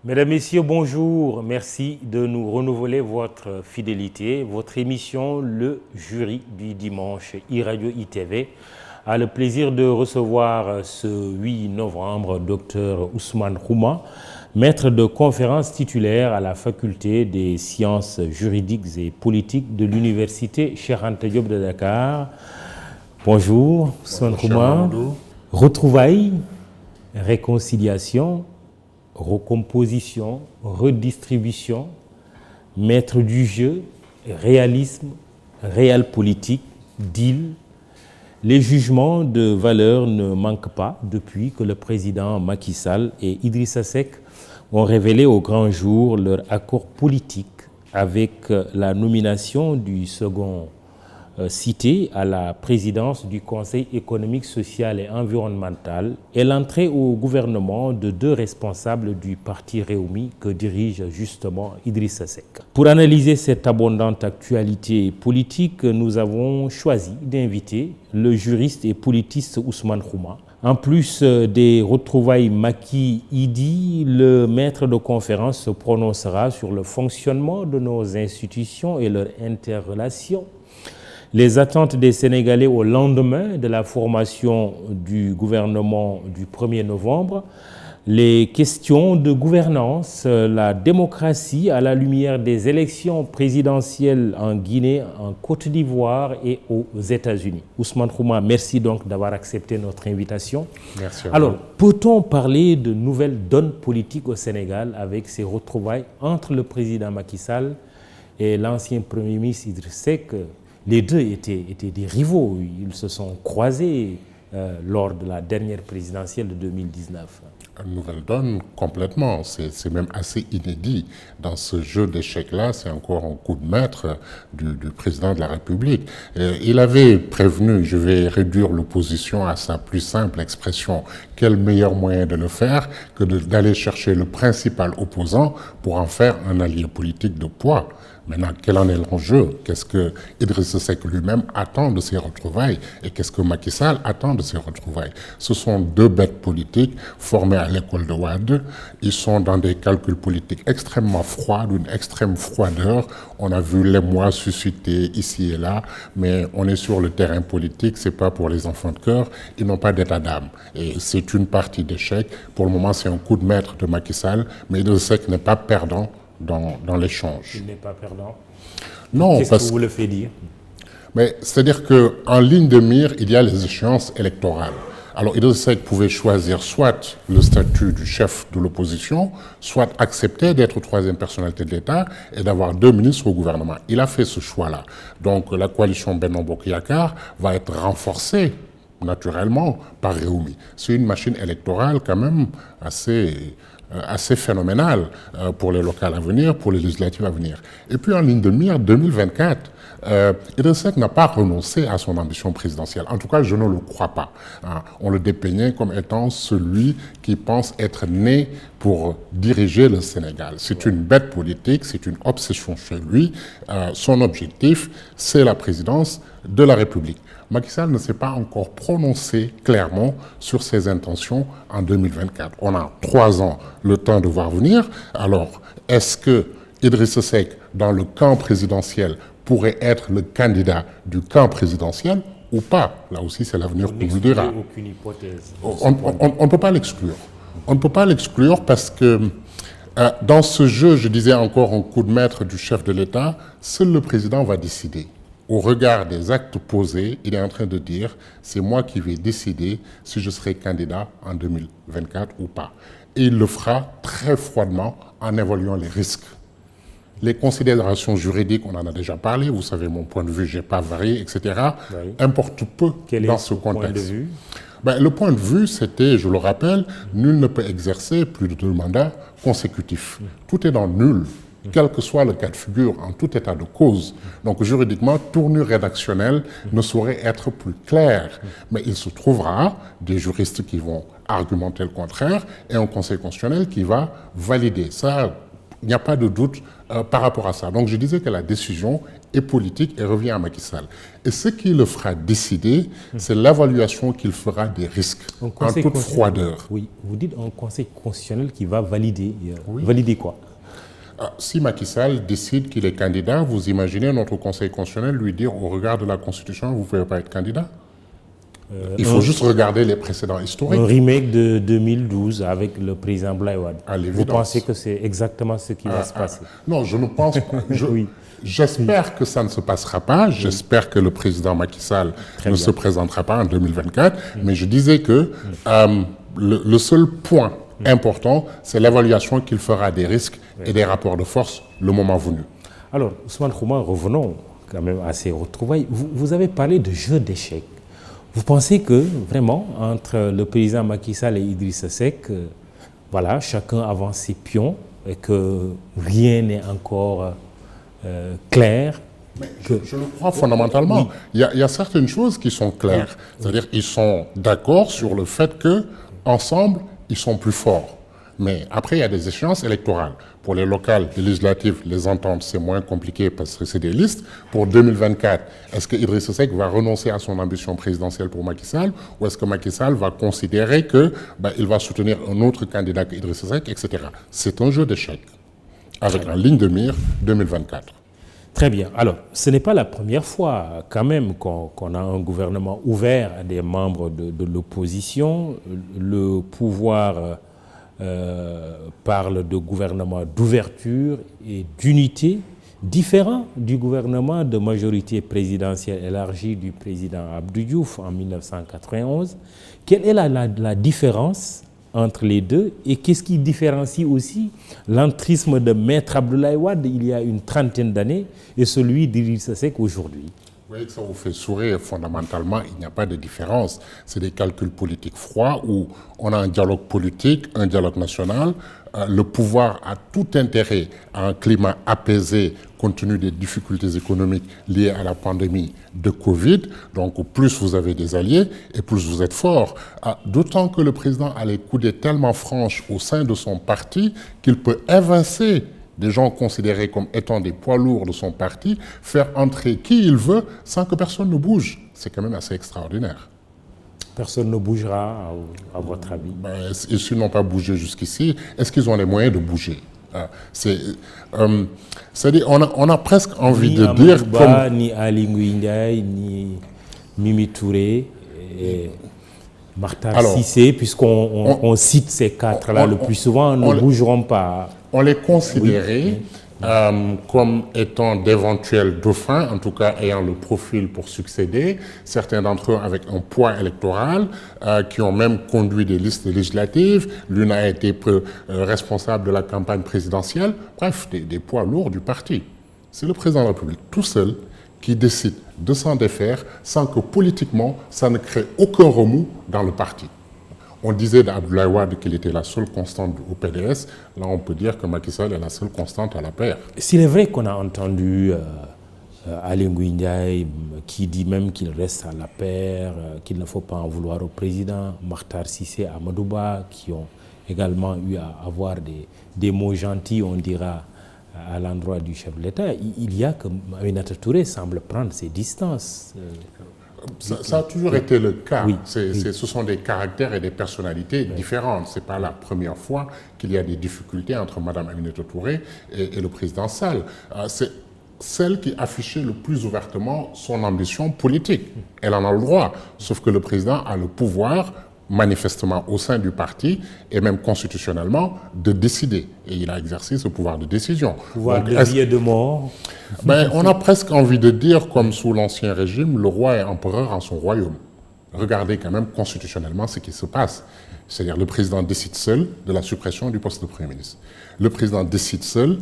Mesdames, Messieurs, bonjour. Merci de nous renouveler votre fidélité. Votre émission, Le Jury du dimanche, e-radio ITV, a le plaisir de recevoir ce 8 novembre Dr Ousmane Khouma, maître de conférence titulaire à la faculté des sciences juridiques et politiques de l'université Cheikh Anta Diop de Dakar. Bonjour, Ousmane Khouma. Retrouvailles, réconciliation, recomposition, redistribution, maître du jeu, réalisme, réel politique, deal. Les jugements de valeur ne manquent pas depuis que le président Macky Sall et Idrissa Seck ont révélé au grand jour leur accord politique avec la nomination du second cité à la présidence du Conseil économique, social et environnemental et l'entrée au gouvernement de deux responsables du parti Rewmi que dirige justement Idrissa Seck. Pour analyser cette abondante actualité politique, nous avons choisi d'inviter le juriste et politiste Ousmane Khouma. En plus des retrouvailles Macky-Idi, le maître de conférence se prononcera sur le fonctionnement de nos institutions et leur interrelation, les attentes des Sénégalais au lendemain de la formation du gouvernement du 1er novembre, les questions de gouvernance, la démocratie à la lumière des élections présidentielles en Guinée, en Côte d'Ivoire et aux États-Unis. Ousmane Khouma, merci donc d'avoir accepté notre invitation. Merci. Alors, peut-on parler de nouvelles donnes politiques au Sénégal avec ces retrouvailles entre le président Macky Sall et l'ancien Premier ministre Idriss Seck? Les deux étaient des rivaux, ils se sont croisés lors de la dernière présidentielle de 2019. Une nouvelle donne complètement, c'est même assez inédit. Dans ce jeu d'échecs-là, c'est encore un coup de maître du président de la République. Il avait prévenu, je vais réduire l'opposition à sa plus simple expression, quel meilleur moyen de le faire que d'aller chercher le principal opposant pour en faire un allié politique de poids. Maintenant, quel en est l'enjeu? Qu'est-ce que Idriss Seck lui-même attend de ces retrouvailles et qu'est-ce que Macky Sall attend de ces retrouvailles? Ce sont deux bêtes politiques formées à l'école de Wade. Ils sont dans des calculs politiques extrêmement froids, d'une extrême froideur. On a vu l'émoi suscité ici et là, mais on est sur le terrain politique, c'est pas pour les enfants de cœur, ils n'ont pas d'état d'âme. Et c'est une partie d'échec. Pour le moment, c'est un coup de maître de Macky Sall, mais Idriss Seck n'est pas perdant dans l'échange. Il n'est pas perdant. Non, qu'est-ce que vous le fait dire? Mais c'est-à-dire qu'en ligne de mire, il y a les échéances électorales. Alors Idriss Seck pouvait choisir soit le statut du chef de l'opposition, soit accepter d'être troisième personnalité de l'État et d'avoir deux ministres au gouvernement. Il a fait ce choix-là. Donc la coalition Benno Bokk Yakaar va être renforcée naturellement par Rewmi. C'est une machine électorale quand même assez phénoménal pour les locales à venir, pour les législatives à venir. Et puis en ligne de mire, 2024, Idriss Seck n'a pas renoncé à son ambition présidentielle. En tout cas, je ne le crois pas. On le dépeignait comme étant celui qui pense être né pour diriger le Sénégal. C'est une bête politique, c'est une obsession chez lui. Son objectif, c'est la présidence de la République. Macky Sall ne s'est pas encore prononcé clairement sur ses intentions en 2024. On a 3 ans le temps de voir venir. Alors, est-ce que Idriss Seck, dans le camp présidentiel, pourrait être le candidat du camp présidentiel ou pas? Là aussi, c'est l'avenir qui nous dira. Aucune hypothèse. On ne peut pas l'exclure. On ne peut pas l'exclure parce que dans ce jeu, je disais encore un coup de maître du chef de l'État, seul le président va décider. Au regard des actes posés, il est en train de dire « c'est moi qui vais décider si je serai candidat en 2024 ou pas ». Et il le fera très froidement en évaluant les risques. Les considérations juridiques, on en a déjà parlé, vous savez mon point de vue, je n'ai pas varié, etc., oui, importe peu dans ce contexte. Point de vue? Le point de vue, c'était, je le rappelle, nul ne peut exercer plus de 2 mandats consécutifs. Tout est dans nul. Quel que soit le cas de figure, en tout état de cause. Donc juridiquement, tournure rédactionnelle ne saurait être plus claire. Mais il se trouvera des juristes qui vont argumenter le contraire et un conseil constitutionnel qui va valider. Ça, il n'y a pas de doute par rapport à ça. Donc je disais que la décision est politique et revient à Macky Sall. Et ce qui le fera décider, c'est l'évaluation qu'il fera des risques, en toute froideur. Oui, vous dites un conseil constitutionnel qui va valider. Valider quoi? Si Macky Sall décide qu'il est candidat, vous imaginez notre conseil constitutionnel lui dire au regard de la Constitution, vous ne pouvez pas être candidat? Il faut juste regarder les précédents historiques. Un remake de 2012 avec le président Abdoulaye Wade. Vous l'évidence. pensez que c'est exactement ce qui va se passer? Non, je ne pense pas. Oui. J'espère que ça ne se passera pas. J'espère que le président Macky Sall ne se présentera pas en 2024. Mais je disais que le seul point important, c'est l'évaluation qu'il fera des risques et des rapports de force le moment venu. Alors, Ousmane Khouma, revenons quand même à ces retrouvailles. Vous avez parlé de jeu d'échecs. Vous pensez que, vraiment, entre le président Macky Sall et Idrissa Seck, voilà, chacun avance ses pions et que rien n'est encore clair? Je le crois fondamentalement. Oui. Il y a certaines choses qui sont claires. C'est-à-dire qu'ils sont d'accord sur le fait qu'ensemble, ils sont plus forts. Mais après, il y a des échéances électorales. Pour les locales, les législatives, les ententes, c'est moins compliqué parce que c'est des listes. Pour 2024, est-ce que Idrissa Seck va renoncer à son ambition présidentielle pour Macky Sall, ou est-ce que Macky Sall va considérer qu'il va soutenir un autre candidat qu'Idrissa Seck, etc. C'est un jeu d'échecs, avec en ligne de mire 2024. Très bien. Alors, ce n'est pas la première fois quand même qu'on a un gouvernement ouvert à des membres de l'opposition. Le pouvoir parle de gouvernement d'ouverture et d'unité, différent du gouvernement de majorité présidentielle élargie du président Abdou Diouf en 1991. Quelle est la différence entre les deux et qu'est-ce qui différencie aussi l'entrisme de Maître Abdoulaye Wade il y a une trentaine d'années et celui d'Idrissa Seck aujourd'hui? Vous voyez que ça vous fait sourire. Fondamentalement, il n'y a pas de différence. C'est des calculs politiques froids où on a un dialogue politique, un dialogue national. Le pouvoir a tout intérêt à un climat apaisé compte tenu des difficultés économiques liées à la pandémie de Covid. Donc, plus vous avez des alliés et plus vous êtes fort. D'autant que le président a les coudées tellement franches au sein de son parti qu'il peut évincer des gens considérés comme étant des poids lourds de son parti, faire entrer qui il veut sans que personne ne bouge. C'est quand même assez extraordinaire. Personne ne bougera, à votre avis? S'ils n'ont pas bougé jusqu'ici, est-ce qu'ils ont les moyens de bouger? C'est-à-dire, on a presque envie de dire... Ni Ali Ngouille, ni Mimi Touré, et Makhtar Cissé, puisqu'on cite ces quatre-là le plus souvent, ne bougeront pas. On les considérait comme étant d'éventuels dauphins, en tout cas ayant le profil pour succéder, certains d'entre eux avec un poids électoral, qui ont même conduit des listes législatives. L'une a été responsable de la campagne présidentielle. Bref, des poids lourds du parti. C'est le président de la République tout seul qui décide de s'en défaire sans que politiquement, ça ne crée aucun remous dans le parti. On disait d'Abdoulaye Wade qu'il était la seule constante au PDS. Là, on peut dire que Macky Sall est la seule constante à la paire. S'il est vrai qu'on a entendu Ali Ngouille Ndiaye qui dit même qu'il reste à la paire, qu'il ne faut pas en vouloir au président, Makhtar Cissé, Amadou Ba, qui ont également eu à avoir des mots gentils, on dira, à l'endroit du chef de l'État, il y a que Aminata Touré semble prendre ses distances. Ça a toujours été le cas. Oui, ce sont des caractères et des personnalités différentes. Ce n'est pas la première fois qu'il y a des difficultés entre Mme Aminata Touré et le président Sall. C'est celle qui affichait le plus ouvertement son ambition politique. Elle en a le droit, sauf que le président a le pouvoir, manifestement au sein du parti et même constitutionnellement, de décider. Et il a exercé ce pouvoir de décision. Pouvoir de vie et de mort. On a presque envie de dire, comme sous l'Ancien Régime, le roi est empereur en son royaume. Regardez quand même constitutionnellement ce qui se passe. C'est-à-dire le président décide seul de la suppression du poste de Premier ministre. Le président décide seul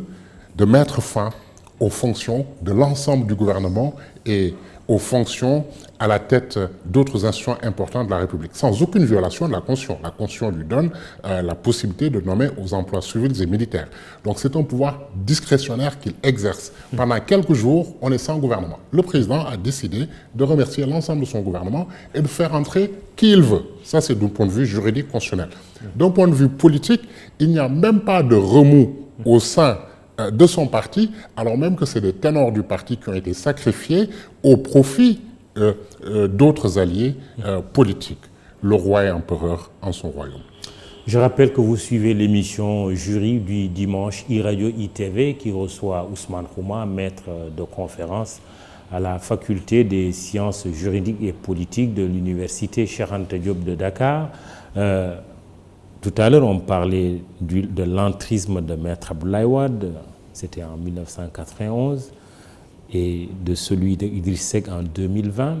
de mettre fin aux fonctions de l'ensemble du gouvernement et aux fonctions à la tête d'autres institutions importantes de la République, sans aucune violation de la Constitution. La Constitution lui donne la possibilité de nommer aux emplois civils et militaires. Donc c'est un pouvoir discrétionnaire qu'il exerce. Pendant quelques jours, on est sans gouvernement. Le président a décidé de remercier l'ensemble de son gouvernement et de faire entrer qui il veut. Ça, c'est d'un point de vue juridique constitutionnel. D'un point de vue politique, il n'y a même pas de remous au sein de son parti, alors même que c'est des ténors du parti qui ont été sacrifiés au profit d'autres alliés politiques. Le roi et empereur en son royaume. Je rappelle que vous suivez l'émission Jury du dimanche iRadio ITV qui reçoit Ousmane Khouma, maître de conférence à la faculté des sciences juridiques et politiques de l'université Cheikh Anta Diop de Dakar. Tout à l'heure, on parlait de l'entrisme de Maître Abdoulaye Wade, c'était en 1991, et de celui d'Idriss Seck en 2020.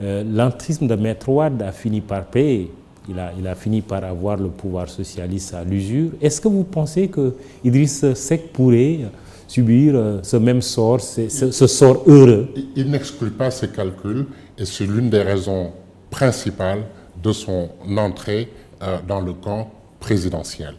L'entrisme de Maître Wade a fini par payer. Il a fini par avoir le pouvoir socialiste à l'usure. Est-ce que vous pensez que Idriss Seck pourrait subir ce même sort, ce sort heureux? Il n'exclut pas ces calculs et c'est l'une des raisons principales de son entrée dans le camp présidentiel.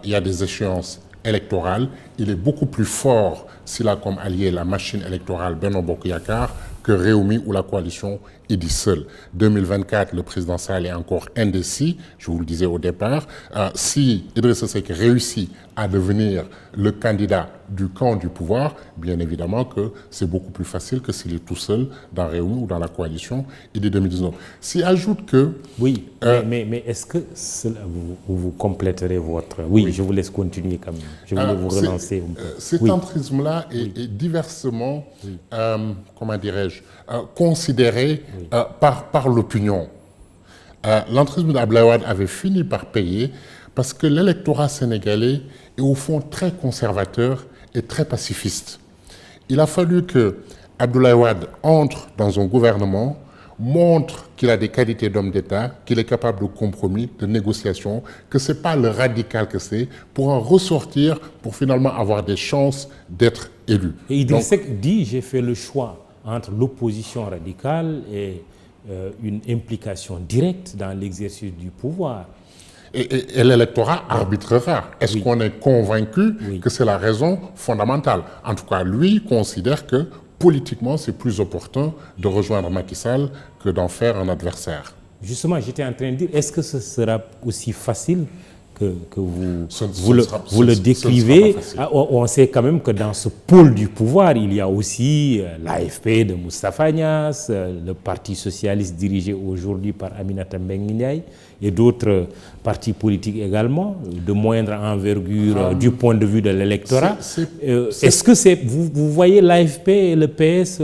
Il y a des échéances électorales. Il est beaucoup plus fort s'il a comme allié la machine électorale Benno Bokk Yakaar que Rewmi ou la coalition Idy seul. 2024, le président Sall est encore indécis, je vous le disais au départ. Si Idrissa Seck réussit à devenir le candidat du camp du pouvoir, bien évidemment que c'est beaucoup plus facile que s'il est tout seul dans Rewmi ou dans la coalition Idy 2019. S'y ajoute que... Oui, mais est-ce que vous compléterez votre... Oui, je vous laisse continuer quand même. Je voulais vous relancer. Cet entrisme-là est diversement, comment dirais-je, considéré par l'opinion. L'entrisme d'Abdoulaye Wade avait fini par payer parce que l'électorat sénégalais est au fond très conservateur et très pacifiste. Il a fallu que Abdoulaye Wade entre dans un gouvernement, montre qu'il a des qualités d'homme d'État, qu'il est capable de compromis, de négociation, que ce n'est pas le radical que c'est, pour en ressortir, pour finalement avoir des chances d'être élu. Et Idriss Seck dit, j'ai fait le choix entre l'opposition radicale et une implication directe dans l'exercice du pouvoir. Et l'électorat arbitrera. Est-ce qu'on est convaincu que c'est la raison fondamentale? En tout cas, lui considère que politiquement, c'est plus opportun de rejoindre Macky Sall que d'en faire un adversaire. Justement, j'étais en train de dire, est-ce que ce sera aussi facile que vous le décrivez? On sait quand même que dans ce pôle du pouvoir, il y a aussi l'AFP de Moustapha Niasse, le Parti socialiste dirigé aujourd'hui par Aminata Mbengue Ndiaye et d'autres partis politiques également, de moindre envergure du point de vue de l'électorat. Est-ce que vous voyez l'AFP et le PS,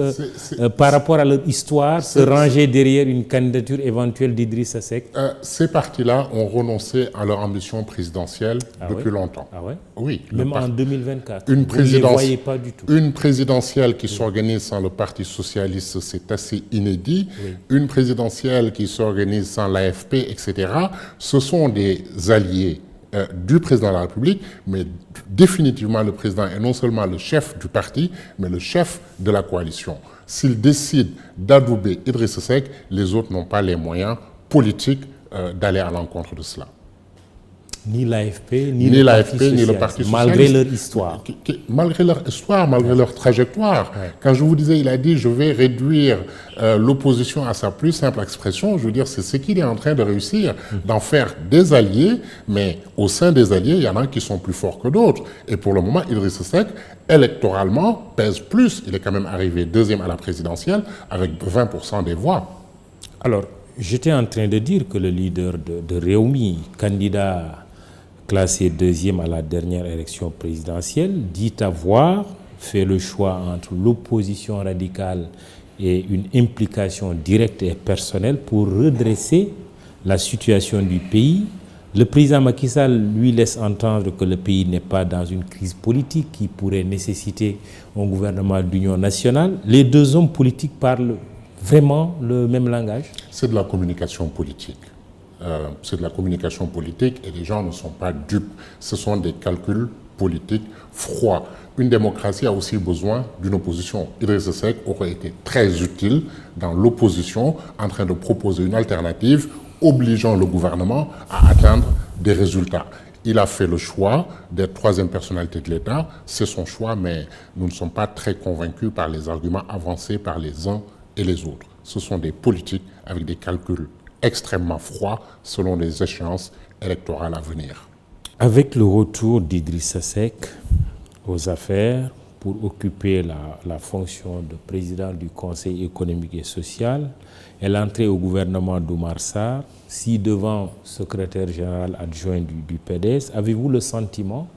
par rapport à leur histoire, se ranger derrière une candidature éventuelle d'Idrissa Seck? Ces partis-là ont renoncé à leur ambition présidentielle depuis longtemps. Ah ouais? Oui. Même en 2024, vous ne les voyez pas du tout. Une présidentielle qui s'organise sans le Parti socialiste, c'est assez inédit. Une présidentielle qui s'organise sans l'AFP, etc. Ce sont des alliés du président de la République, mais définitivement le président est non seulement le chef du parti, mais le chef de la coalition. S'il décide d'adouber Idrissa Seck, les autres n'ont pas les moyens politiques d'aller à l'encontre de cela. Ni l'AFP, ni le Parti socialiste, malgré leur histoire. Malgré leur histoire, malgré leur trajectoire. Quand je vous disais, il a dit, je vais réduire l'opposition à sa plus simple expression, je veux dire, c'est ce qu'il est en train de réussir, d'en faire des alliés, mais au sein des alliés, il y en a qui sont plus forts que d'autres. Et pour le moment, Idrissa Seck, électoralement, pèse plus. Il est quand même arrivé deuxième à la présidentielle avec 20% des voix. Alors, j'étais en train de dire que le leader de Rewmi, candidat classé deuxième à la dernière élection présidentielle, dit avoir fait le choix entre l'opposition radicale et une implication directe et personnelle pour redresser la situation du pays. Le président Macky Sall lui laisse entendre que le pays n'est pas dans une crise politique qui pourrait nécessiter un gouvernement d'union nationale. Les deux hommes politiques parlent vraiment le même langage? C'est de la communication politique. C'est de la communication politique et les gens ne sont pas dupes. Ce sont des calculs politiques froids. Une démocratie a aussi besoin d'une opposition. Idrissa Seck aurait été très utile dans l'opposition en train de proposer une alternative obligeant le gouvernement à atteindre des résultats. Il a fait le choix d'être troisième personnalité de l'État. C'est son choix, mais nous ne sommes pas très convaincus par les arguments avancés par les uns et les autres. Ce sont des politiques avec des calculs extrêmement froid selon les échéances électorales à venir. Avec le retour d'Idrissa Seck, aux affaires pour occuper la fonction de président du Conseil économique et social. Elle est entrée au gouvernement d'Oumar Sarr, ci-devant secrétaire général adjoint du PDS. Avez-vous le sentiment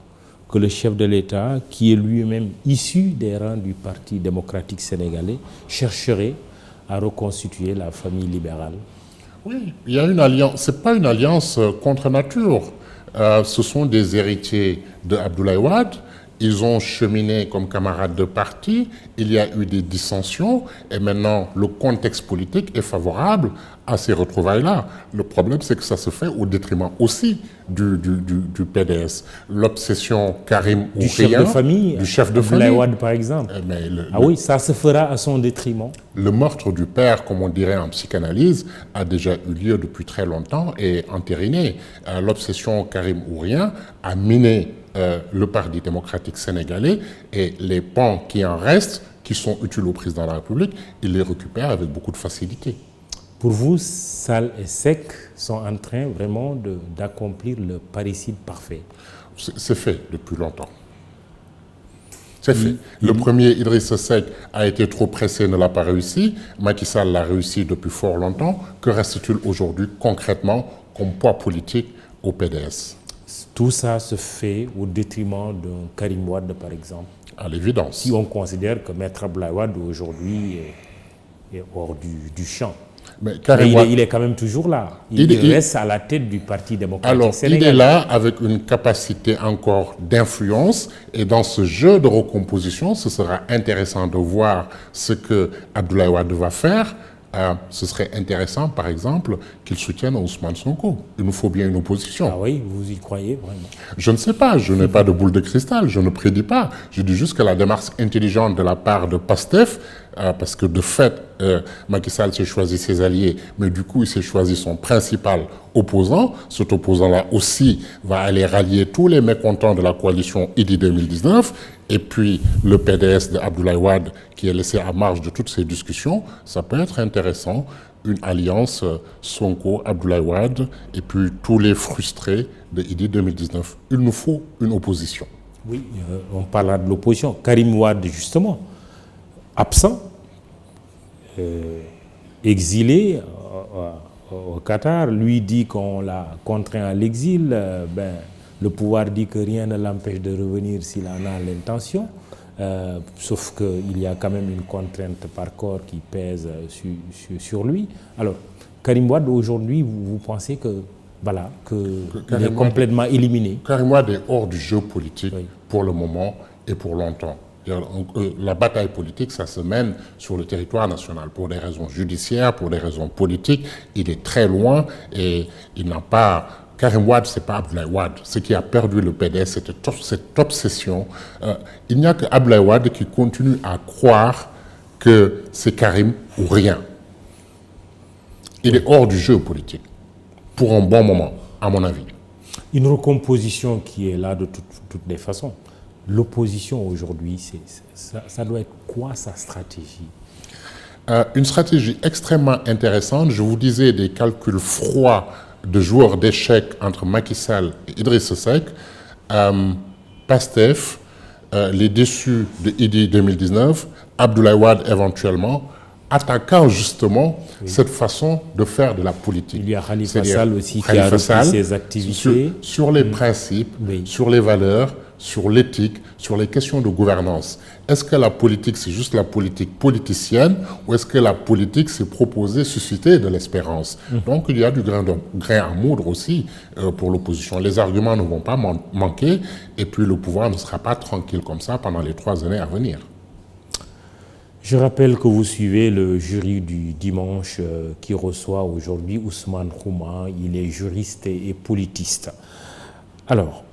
que le chef de l'État, qui est lui-même issu des rangs du Parti démocratique sénégalais, chercherait à reconstituer la famille libérale? Oui, il y a une alliance. Ce n'est pas une alliance contre nature. Ce sont des héritiers de Abdoulaye Wade. Ils ont cheminé comme camarades de parti. Il y a eu des dissensions. Et maintenant, le contexte politique est favorable à ces retrouvailles-là. Le problème, c'est que ça se fait au détriment aussi du PDS. L'obsession Karim du chef de famille, du chef de Abdoulaye famille. Wade, par exemple. Oui, ça se fera à son détriment. Le meurtre du père, comme on dirait en psychanalyse, a déjà eu lieu depuis très longtemps et entériné. L'obsession Karim Ourien a miné le Parti démocratique sénégalais, et les pans qui en restent, qui sont utiles au président de la République, il les récupère avec beaucoup de facilité. Pour vous, Sall et Seck sont en train vraiment d'accomplir le parricide parfait? C'est fait depuis longtemps. C'est fait. Le premier, Idrissa Seck, a été trop pressé, ne l'a pas réussi. Macky Sall l'a réussi depuis fort longtemps. Que reste-t-il aujourd'hui concrètement comme poids politique au PDS? Tout ça se fait au détriment d'un Karim Wade, par exemple. À l'évidence. Si on considère que Maître Abdoulaye Wade aujourd'hui est hors du champ. Mais il est quand même toujours là. Il reste à la tête du Parti démocratique sénégalais. Il est là avec une capacité encore d'influence. Et dans ce jeu de recomposition, ce sera intéressant de voir ce que Abdoulaye Wade va faire. Ce serait intéressant, par exemple, qu'il soutienne Ousmane Sonko. Il nous faut bien une opposition. Ah oui, vous y croyez vraiment? Je ne sais pas, je n'ai pas de boule de cristal, je ne prédis pas. Je dis juste que la démarche intelligente de la part de PASTEF, parce que de fait, Macky Sall s'est choisi ses alliés, mais du coup, il s'est choisi son principal opposant. Cet opposant-là aussi va aller rallier tous les mécontents de la coalition Idy 2019. Et puis le PDS de Abdoulaye Wade, qui est laissé à marge de toutes ces discussions. Ça peut être intéressant, une alliance Sonko, Abdoulaye Wade, et puis tous les frustrés de Idy 2019. Il nous faut une opposition. Oui, on parlera de l'opposition. Karim Wade, justement, absent, exilé au Qatar, lui dit qu'on l'a contraint à l'exil. Le pouvoir dit que rien ne l'empêche de revenir s'il en a l'intention, sauf qu'il y a quand même une contrainte par corps qui pèse sur lui. Alors, Karim Wade, aujourd'hui, vous pensez que voilà, qu'il est complètement éliminé? Karim Wade est hors du jeu politique pour le moment et pour longtemps. La bataille politique, ça se mène sur le territoire national pour des raisons judiciaires, pour des raisons politiques. Il est très loin et il n'a pas... Karim Wade, ce n'est pas Abdoulaye Wade. Ce qui a perdu le PDS, c'était cette obsession. Il n'y a que Abdoulaye Wade qui continue à croire que c'est Karim ou rien. Il est hors du jeu politique, pour un bon moment, à mon avis. Une recomposition qui est là de toutes les façons. L'opposition aujourd'hui, ça doit être quoi sa stratégie? Une stratégie extrêmement intéressante. Je vous disais des calculs froids de joueurs d'échecs entre Macky Sall et Idrissa Seck. PASTEF, les déçus de Idy 2019, Abdoulaye Wade éventuellement, attaquant justement cette façon de faire de la politique. Il y a Khalifa Sall aussi qui a repris ses activités. Sur les principes, sur les valeurs, sur l'éthique, sur les questions de gouvernance. Est-ce que la politique, c'est juste la politique politicienne ou est-ce que la politique, c'est proposer, susciter de l'espérance? Donc, il y a du grain à moudre aussi pour l'opposition. Les arguments ne vont pas manquer et puis le pouvoir ne sera pas tranquille comme ça pendant les 3 années à venir. Je rappelle que vous suivez le jury du dimanche qui reçoit aujourd'hui Ousmane Khouma. Il est juriste et politiste. Alors,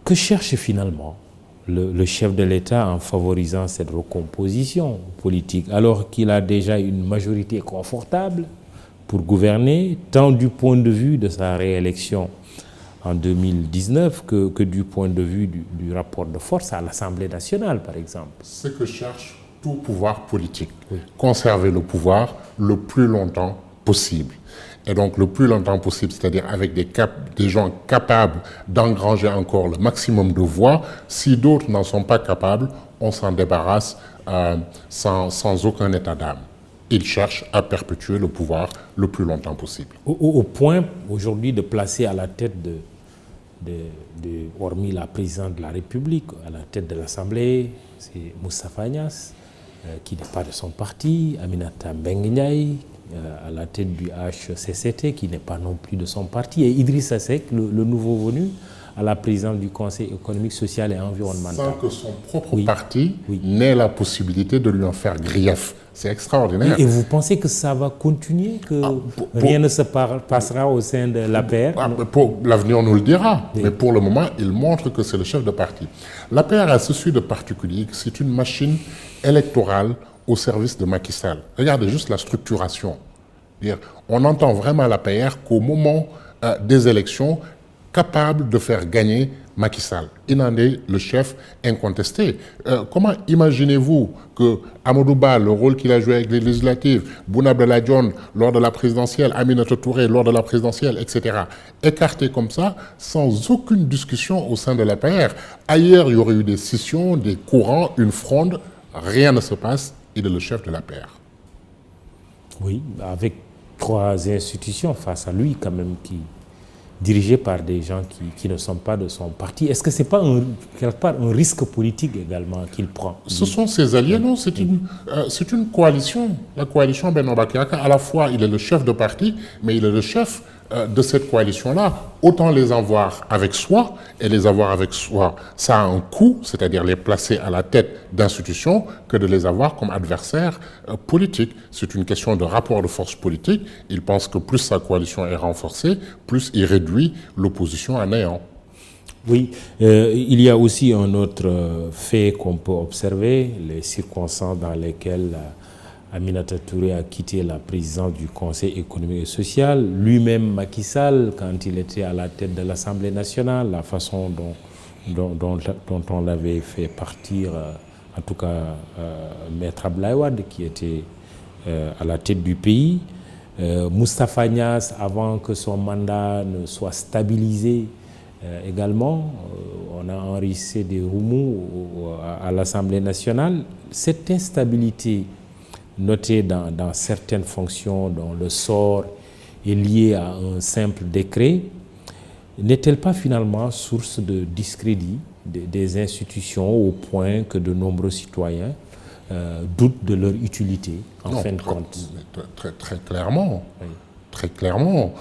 que cherche finalement le chef de l'État en favorisant cette recomposition politique, alors qu'il a déjà une majorité confortable pour gouverner, tant du point de vue de sa réélection en 2019 que du point de vue du rapport de force à l'Assemblée nationale, par exemple? Ce que cherche tout pouvoir politique, conserver le pouvoir le plus longtemps possible. et donc le plus longtemps possible, c'est-à-dire avec des gens capables d'engranger encore le maximum de voix. Si d'autres n'en sont pas capables, on s'en débarrasse sans aucun état d'âme. Il cherche à perpétuer le pouvoir le plus longtemps possible. Au point aujourd'hui de placer à la tête hormis la présidente de la République, à la tête de l'Assemblée, c'est Moustapha Niasse, qui n'est pas de son parti, Aminata Mbengue Ndiaye, à la tête du HCCT, qui n'est pas non plus de son parti, et Idrissa Seck, le nouveau venu, à la présidence du Conseil économique, social et environnemental. Sans que son propre parti n'ait la possibilité de lui en faire grief. C'est extraordinaire. Et vous pensez que ça va continuer, que rien ne se passera au sein de l'APR? L'avenir nous le dira, mais pour le moment, il montre que c'est le chef de parti. L'APR a ceci de particulier, que c'est une machine électorale au service de Macky Sall. Regardez juste la structuration. On entend vraiment l'APR qu'au moment des élections, capable de faire gagner Macky Sall. Il en est le chef incontesté. Comment imaginez-vous que Amadou Ba, le rôle qu'il a joué avec les législatives, Boun Abdallah Dionne lors de la présidentielle, Aminata Touré lors de la présidentielle, etc., écartés comme ça, sans aucune discussion au sein de l'APR. Ailleurs, il y aurait eu des scissions, des courants, une fronde. Rien ne se passe. Il est le chef de l'APR. Oui, avec 3 institutions face à lui, quand même, dirigé par des gens qui ne sont pas de son parti. Est-ce que ce n'est pas quelque part un risque politique également qu'il prend? Ce sont ses alliés, non, c'est une coalition. La coalition Benno Bokk Yakaar, à la fois, il est le chef de parti, mais il est le chef de cette coalition-là. Autant les avoir avec soi, et les avoir avec soi, ça a un coût, c'est-à-dire les placer à la tête d'institutions, que de les avoir comme adversaires politiques. C'est une question de rapport de force politique. Il pense que plus sa coalition est renforcée, plus il réduit l'opposition à néant. Oui, il y a aussi un autre fait qu'on peut observer, les circonstances dans lesquelles Aminata Touré a quitté la présidence du Conseil économique et social. Lui-même, Macky Sall, quand il était à la tête de l'Assemblée nationale, la façon dont on l'avait fait partir, en tout cas Maître Abdoulaye Wade, qui était à la tête du pays. Moustapha Niasse, avant que son mandat ne soit stabilisé également, on a enregistré des remous à l'Assemblée nationale. Cette instabilité notée dans certaines fonctions dont le sort est lié à un simple décret, n'est-elle pas finalement source de discrédit des institutions au point que de nombreux citoyens doutent de leur utilité, en fin de compte? Très clairement. Oui. Très clairement.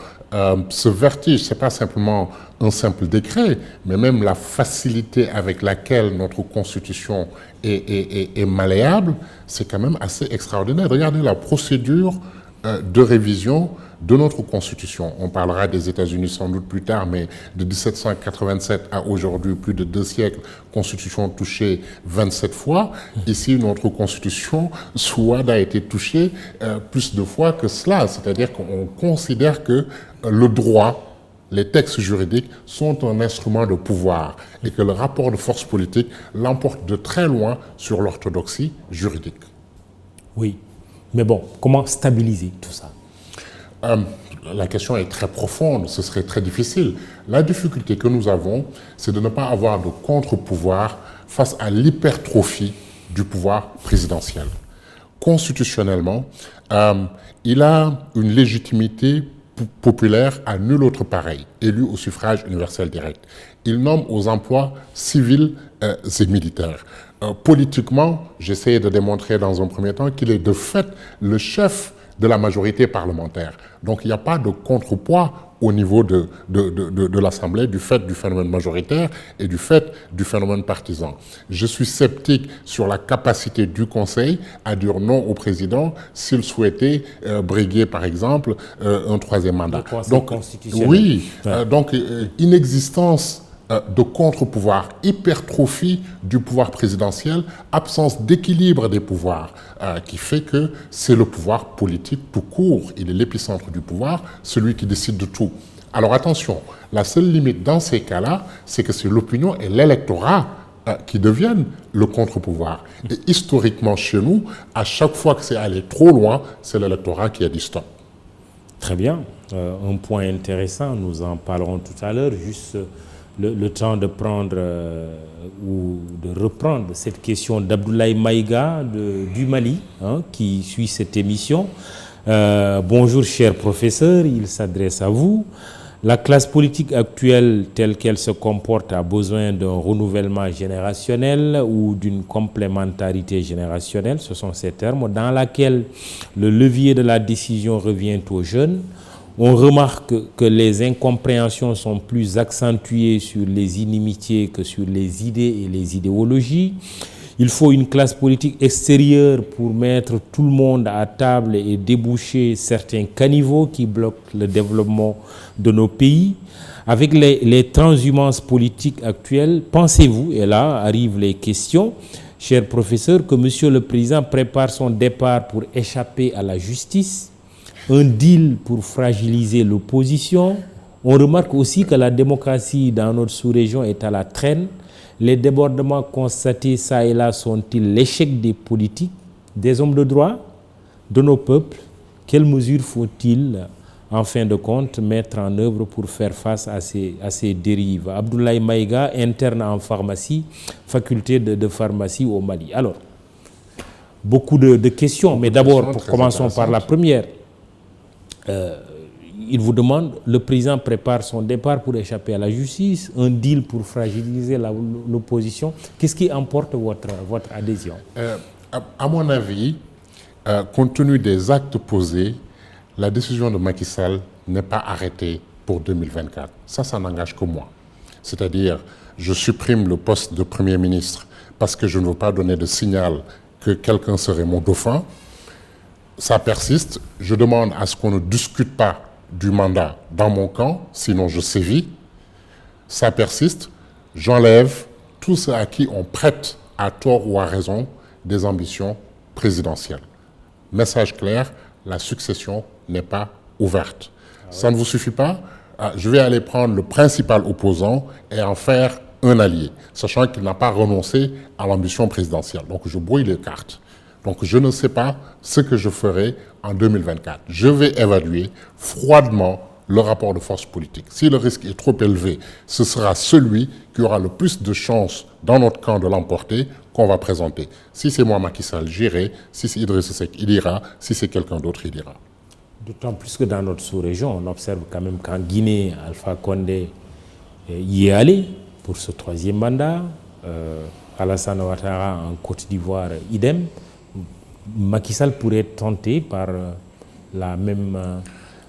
Ce vertige, ce n'est pas simplement un simple décret, mais même la facilité avec laquelle notre Constitution est malléable, c'est quand même assez extraordinaire. Regardez la procédure de révision de notre Constitution. On parlera des États-Unis sans doute plus tard, mais de 1787 à aujourd'hui, plus de 2 siècles, Constitution touchée 27 fois. Ici, notre Constitution, sous Wade, a été touchée plus de fois que cela. C'est-à-dire qu'on considère que le droit, les textes juridiques sont un instrument de pouvoir et que le rapport de force politique l'emporte de très loin sur l'orthodoxie juridique. Oui, mais bon, comment stabiliser tout ça? La question est très profonde, ce serait très difficile. La difficulté que nous avons, c'est de ne pas avoir de contre-pouvoir face à l'hypertrophie du pouvoir présidentiel. Constitutionnellement, il a une légitimité populaire à nul autre pareil, élu au suffrage universel direct. Il nomme aux emplois civils et militaires. Politiquement, j'essayais de démontrer dans un premier temps qu'il est de fait le chef de la majorité parlementaire. Donc il n'y a pas de contrepoids au niveau de l'Assemblée du fait du phénomène majoritaire et du fait du phénomène partisan. Je suis sceptique sur la capacité du Conseil à dire non au président s'il souhaitait briguer, par exemple, un 3e mandat. Donc, oui, donc inexistence de contre-pouvoir, hypertrophie du pouvoir présidentiel, absence d'équilibre des pouvoirs, qui fait que c'est le pouvoir politique tout court. Il est l'épicentre du pouvoir, celui qui décide de tout. Alors attention, la seule limite dans ces cas-là, c'est que c'est l'opinion et l'électorat qui deviennent le contre-pouvoir. Et historiquement, chez nous, à chaque fois que c'est allé trop loin, c'est l'électorat qui a dit stop. Très bien. un point intéressant, nous en parlerons tout à l'heure, juste le temps de prendre ou de reprendre cette question d'Abdoulaye Maïga du Mali, qui suit cette émission. Bonjour cher professeur, il s'adresse à vous. La classe politique actuelle telle qu'elle se comporte a besoin d'un renouvellement générationnel ou d'une complémentarité générationnelle, ce sont ces termes, dans laquelle le levier de la décision revient aux jeunes. On remarque que les incompréhensions sont plus accentuées sur les inimitiés que sur les idées et les idéologies. Il faut une classe politique extérieure pour mettre tout le monde à table et déboucher certains caniveaux qui bloquent le développement de nos pays. Avec les transhumances politiques actuelles, pensez-vous, et là arrivent les questions, cher professeur, que Monsieur le Président prépare son départ pour échapper à la justice, un deal pour fragiliser l'opposition? On remarque aussi que la démocratie dans notre sous-région est à la traîne. Les débordements constatés ça et là sont-ils l'échec des politiques, des hommes de droit, de nos peuples? Quelles mesures faut-il, en fin de compte, mettre en œuvre pour faire face à ces dérives? Abdoulaye Maïga, interne en pharmacie, faculté de pharmacie au Mali. Alors, beaucoup de questions, mais d'abord, commençons par la première. Il vous demande, le président prépare son départ pour échapper à la justice, un deal pour fragiliser l'opposition. Qu'est-ce qui emporte votre adhésion? À mon avis, compte tenu des actes posés, la décision de Macky Sall n'est pas arrêtée pour 2024. Ça n'engage que moi. C'est-à-dire, je supprime le poste de Premier ministre parce que je ne veux pas donner de signal que quelqu'un serait mon dauphin. Ça persiste. Je demande à ce qu'on ne discute pas du mandat dans mon camp, sinon je sévis. Ça persiste. J'enlève tous ceux à qui on prête à tort ou à raison des ambitions présidentielles. Message clair, la succession n'est pas ouverte. Ça ne vous suffit pas? Je vais aller prendre le principal opposant et en faire un allié, sachant qu'il n'a pas renoncé à l'ambition présidentielle. Donc je brouille les cartes. Donc je ne sais pas ce que je ferai en 2024. Je vais évaluer froidement le rapport de force politique. Si le risque est trop élevé, ce sera celui qui aura le plus de chances dans notre camp de l'emporter qu'on va présenter. Si c'est moi, Macky Sall, j'irai. Si c'est Idrissa Seck, il ira. Si c'est quelqu'un d'autre, il ira. D'autant plus que dans notre sous-région, on observe quand même qu'en Guinée, Alpha Condé y est allé pour ce troisième mandat. Alassane Ouattara en Côte d'Ivoire, idem. Macky Sall pourrait être tenté par la même...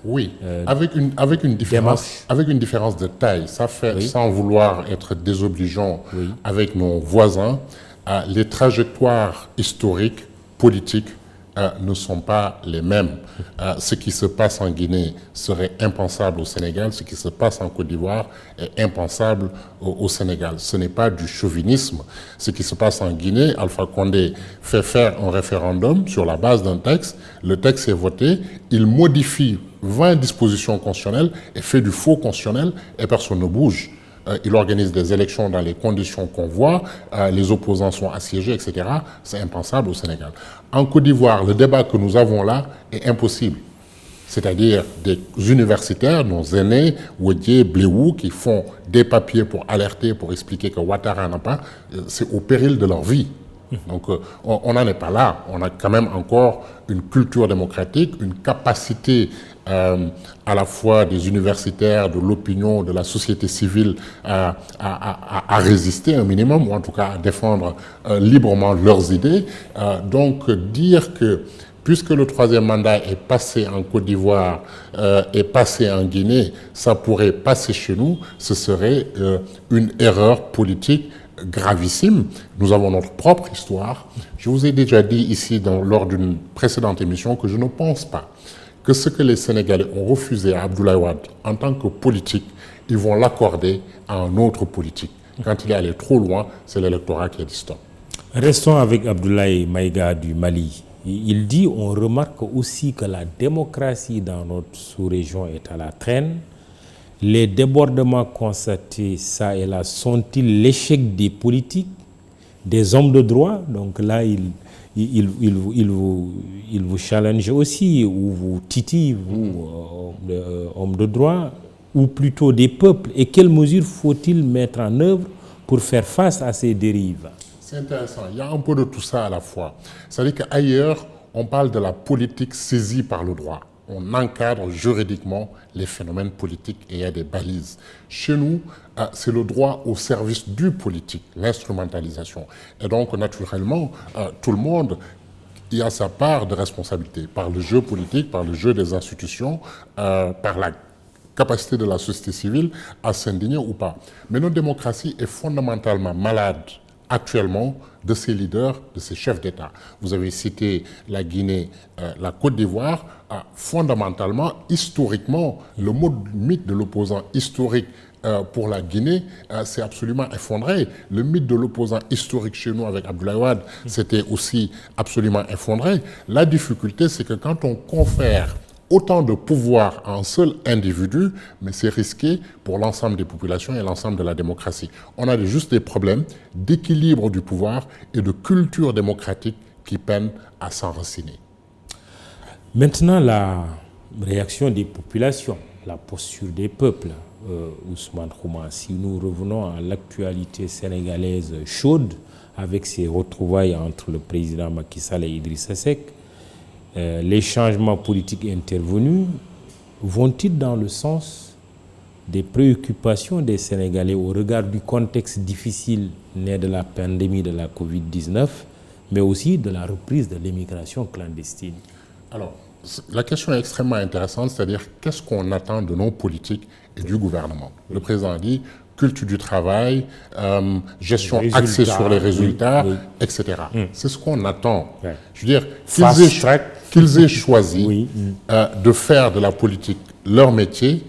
oui, avec une différence de taille. Ça fait, oui, sans vouloir être désobligeant, oui, avec nos voisins, les trajectoires historiques, politiques, ne sont pas les mêmes. Ce qui se passe en Guinée serait impensable au Sénégal. Ce qui se passe en Côte d'Ivoire est impensable au Sénégal. Ce n'est pas du chauvinisme. Ce qui se passe en Guinée, Alpha Condé fait faire un référendum sur la base d'un texte. Le texte est voté. Il modifie 20 dispositions constitutionnelles et fait du faux constitutionnel et personne ne bouge. Il organise des élections dans les conditions qu'on voit, les opposants sont assiégés, etc. C'est impensable au Sénégal. En Côte d'Ivoire, le débat que nous avons là est impossible. C'est-à-dire des universitaires, nos aînés, Ouedier, Bléou, qui font des papiers pour alerter, pour expliquer que Ouattara n'a pas, c'est au péril de leur vie. Donc on n'en est pas là. On a quand même encore une culture démocratique, une capacité à la fois des universitaires, de l'opinion, de la société civile à résister un minimum, ou en tout cas à défendre librement leurs idées. Donc dire que puisque le troisième mandat est passé en Côte d'Ivoire, est passé en Guinée, ça pourrait passer chez nous, ce serait une erreur politique gravissime. Nous avons notre propre histoire. Je vous ai déjà dit ici, lors d'une précédente émission, que je ne pense pas que ce que les Sénégalais ont refusé à Abdoulaye Wade en tant que politique, ils vont l'accorder à un autre politique. Quand il est allé trop loin, c'est l'électorat qui a dit stop. Restons avec Abdoulaye Maïga du Mali. Il dit, on remarque aussi que la démocratie dans notre sous-région est à la traîne. Les débordements constatés, ça et là, sont-ils l'échec des politiques, des hommes de droit? Donc là, il vous challenge aussi, ou vous titille, vous, homme de droit, ou plutôt des peuples. Et quelles mesures faut-il mettre en œuvre pour faire face à ces dérives? C'est intéressant. Il y a un peu de tout ça à la fois. C'est-à-dire qu'ailleurs, on parle de la politique saisie par le droit. On encadre juridiquement les phénomènes politiques et il y a des balises. Chez nous, c'est le droit au service du politique, l'instrumentalisation. Et donc, naturellement, tout le monde y a sa part de responsabilité par le jeu politique, par le jeu des institutions, par la capacité de la société civile à s'indigner ou pas. Mais notre démocratie est fondamentalement malade actuellement de ses leaders, de ses chefs d'État. Vous avez cité la Guinée, la Côte d'Ivoire. Fondamentalement, historiquement, le mythe de l'opposant historique pour la Guinée s'est absolument effondré. Le mythe de l'opposant historique chez nous avec Abdoulaye Wade s'était aussi absolument effondré. La difficulté, c'est que quand on confère autant de pouvoir à un seul individu, mais c'est risqué pour l'ensemble des populations et l'ensemble de la démocratie. On a juste des problèmes d'équilibre du pouvoir et de culture démocratique qui peinent à s'enraciner. Maintenant, la réaction des populations, la posture des peuples, Ousmane Khouma, si nous revenons à l'actualité sénégalaise chaude, avec ses retrouvailles entre le président Macky Sall et Idrissa Seck, les changements politiques intervenus vont-ils dans le sens des préoccupations des Sénégalais au regard du contexte difficile né de la pandémie de la Covid-19, mais aussi de la reprise de l'immigration clandestine? Alors, la question est extrêmement intéressante, c'est-à-dire qu'est-ce qu'on attend de nos politiques et du gouvernement. Le président a dit culture du travail, gestion axée sur les résultats, etc. C'est ce qu'on attend. Je veux dire, qu'ils aient choisi de faire de la politique leur métier,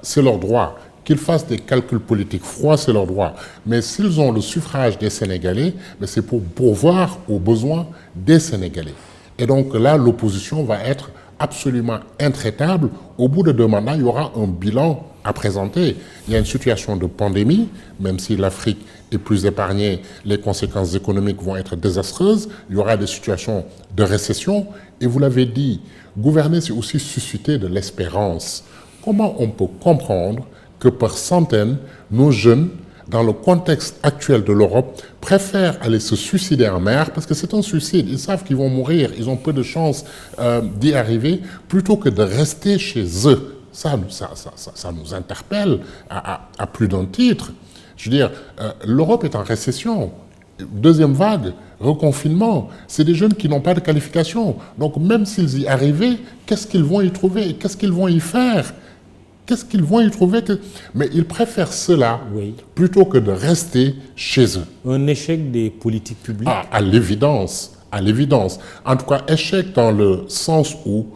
c'est leur droit. Qu'ils fassent des calculs politiques froids, c'est leur droit. Mais s'ils ont le suffrage des Sénégalais, c'est pour pourvoir aux besoins des Sénégalais. Et donc là, l'opposition va être absolument intraitable. Au bout de 2 mandats, il y aura un bilan à présenter. Il y a une situation de pandémie, même si l'Afrique est plus épargnée, les conséquences économiques vont être désastreuses. Il y aura des situations de récession. Et vous l'avez dit, gouverner, c'est aussi susciter de l'espérance. Comment on peut comprendre que par centaines, nos jeunes, dans le contexte actuel de l'Europe, préfèrent aller se suicider en mer, parce que c'est un suicide, ils savent qu'ils vont mourir, ils ont peu de chances d'y arriver, plutôt que de rester chez eux. Ça nous interpelle à plus d'un titre. Je veux dire, l'Europe est en récession. Deuxième vague, reconfinement, c'est des jeunes qui n'ont pas de qualification. Donc même s'ils y arrivaient, qu'est-ce qu'ils vont y trouver? Qu'est-ce qu'ils vont y faire? Qu'est-ce qu'ils vont y trouver? Mais ils préfèrent cela plutôt que de rester chez eux. Un échec des politiques publiques? À l'évidence, à l'évidence. En tout cas, échec dans le sens où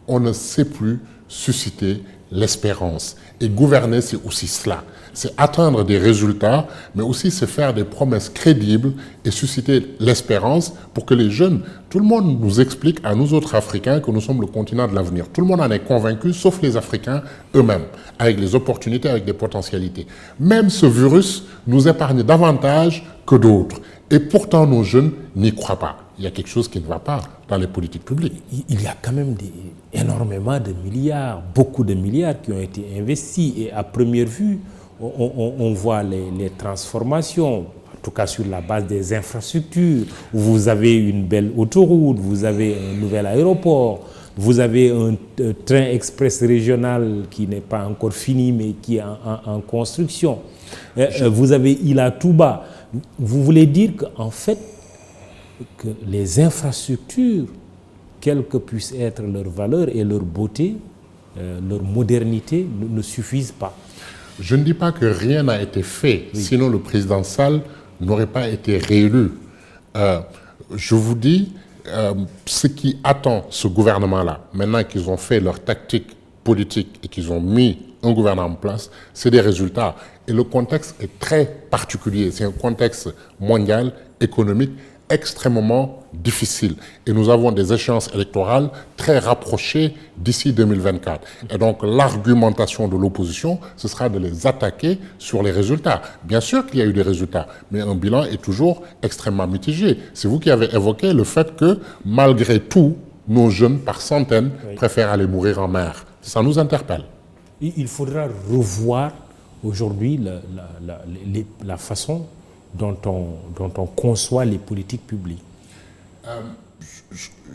on ne sait plus susciter l'espérance. Et gouverner, c'est aussi cela. C'est atteindre des résultats, mais aussi c'est faire des promesses crédibles et susciter l'espérance pour que les jeunes, tout le monde nous explique à nous autres Africains que nous sommes le continent de l'avenir. Tout le monde en est convaincu, sauf les Africains eux-mêmes, avec les opportunités, avec des potentialités. Même ce virus nous épargne davantage que d'autres. Et pourtant, nos jeunes n'y croient pas. Il y a quelque chose qui ne va pas dans les politiques publiques. Il y a quand même énormément de milliards, beaucoup de milliards qui ont été investis. Et à première vue, on voit les transformations, en tout cas sur la base des infrastructures. Vous avez une belle autoroute, vous avez un nouvel aéroport, vous avez un train express régional qui n'est pas encore fini, mais qui est en construction. Vous avez Ila Touba. Vous voulez dire qu'en fait, que les infrastructures, quelles que puissent être leurs valeurs et leur beauté, leur modernité, ne suffisent pas. Je ne dis pas que rien n'a été fait, sinon le président Sall n'aurait pas été réélu. Je vous dis, ce qui attend ce gouvernement-là, maintenant qu'ils ont fait leur tactique politique et qu'ils ont mis un gouvernement en place, c'est des résultats. Et le contexte est très particulier. C'est un contexte mondial, économique, extrêmement difficile. Et nous avons des échéances électorales très rapprochées d'ici 2024. Et donc l'argumentation de l'opposition, ce sera de les attaquer sur les résultats. Bien sûr qu'il y a eu des résultats, mais un bilan est toujours extrêmement mitigé. C'est vous qui avez évoqué le fait que, malgré tout, nos jeunes, par centaines, préfèrent aller mourir en mer. Ça nous interpelle. Il faudra revoir aujourd'hui la façon dont on conçoit les politiques publiques.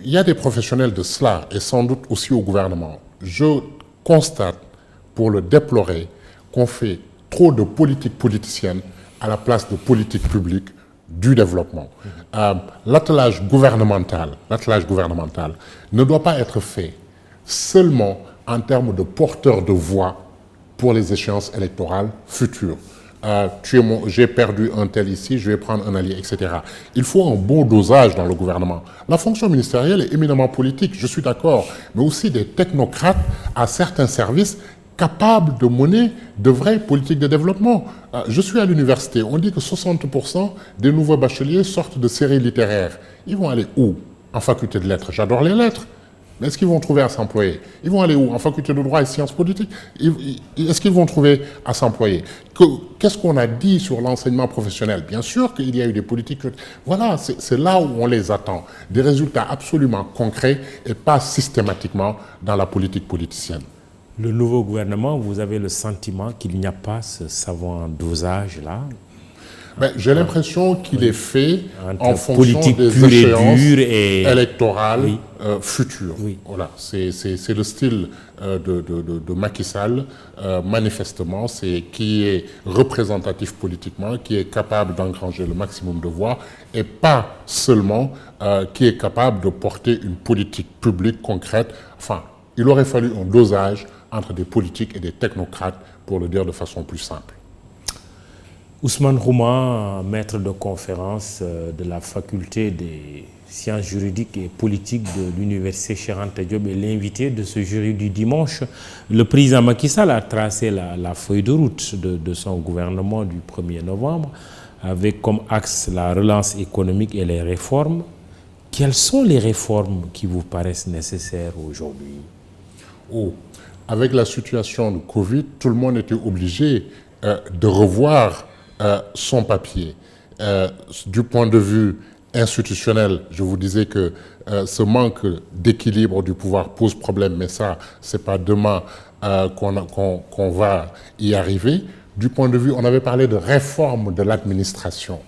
Il y a des professionnels de cela, et sans doute aussi au gouvernement. Je constate, pour le déplorer, qu'on fait trop de politique politicienne à la place de politique publique du développement. L'attelage gouvernemental ne doit pas être fait seulement en termes de porteurs de voix pour les échéances électorales futures. J'ai perdu un tel ici, je vais prendre un allié, etc. Il faut un bon dosage dans le gouvernement. La fonction ministérielle est éminemment politique, je suis d'accord, mais aussi des technocrates à certains services capables de mener de vraies politiques de développement. Je suis à l'université, on dit que 60% des nouveaux bacheliers sortent de séries littéraires. Ils vont aller où? En faculté de lettres. J'adore les lettres. Mais est-ce qu'ils vont trouver à s'employer? Ils vont aller où? En faculté de droit et sciences politiques? Est-ce qu'ils vont trouver à s'employer? Qu'est-ce qu'on a dit sur l'enseignement professionnel? Bien sûr qu'il y a eu des politiques. Voilà, c'est là où on les attend. Des résultats absolument concrets et pas systématiquement dans la politique politicienne. Le nouveau gouvernement, vous avez le sentiment qu'il n'y a pas ce savant dosage-là? J'ai l'impression qu'il est fait en fonction politique des échéances électorales futures. Oui. Voilà, c'est le style de Macky Sall, manifestement, qui est représentatif politiquement, qui est capable d'engranger le maximum de voix, et pas seulement qui est capable de porter une politique publique concrète. Enfin, il aurait fallu un dosage entre des politiques et des technocrates, pour le dire de façon plus simple. Ousmane Rouma, maître de conférence de la faculté des sciences juridiques et politiques de l'université Cheikh Anta Diop, est l'invité de ce jury du dimanche. Le président Macky Sall a tracé la feuille de route de son gouvernement du 1er novembre, avec comme axe la relance économique et les réformes. Quelles sont les réformes qui vous paraissent nécessaires aujourd'hui? Avec la situation de Covid, tout le monde était obligé de revoir son papier. Du point de vue institutionnel, je vous disais que ce manque d'équilibre du pouvoir pose problème, mais ça, c'est pas demain qu'on va y arriver. Du point de vue, on avait parlé de réforme de l'administration,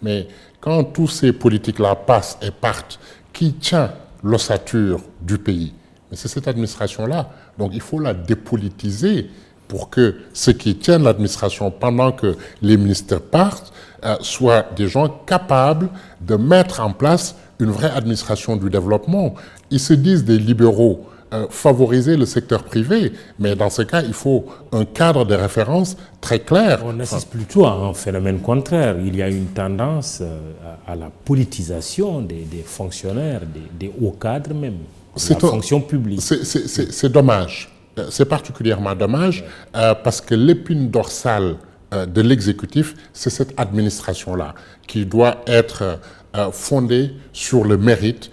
mais quand tous ces politiques-là passent et partent, qui tient l'ossature du pays? Mais c'est cette administration-là. Donc il faut la dépolitiser pour que ceux qui tiennent l'administration pendant que les ministres partent soient des gens capables de mettre en place une vraie administration du développement. Ils se disent des libéraux, favoriser le secteur privé, mais dans ce cas, il faut un cadre de référence très clair. On assiste plutôt à un phénomène contraire. Il y a une tendance à la politisation des fonctionnaires, des hauts cadres même, de la fonction publique. C'est dommage. C'est particulièrement dommage parce que l'épine dorsale de l'exécutif, c'est cette administration-là qui doit être fondée sur le mérite,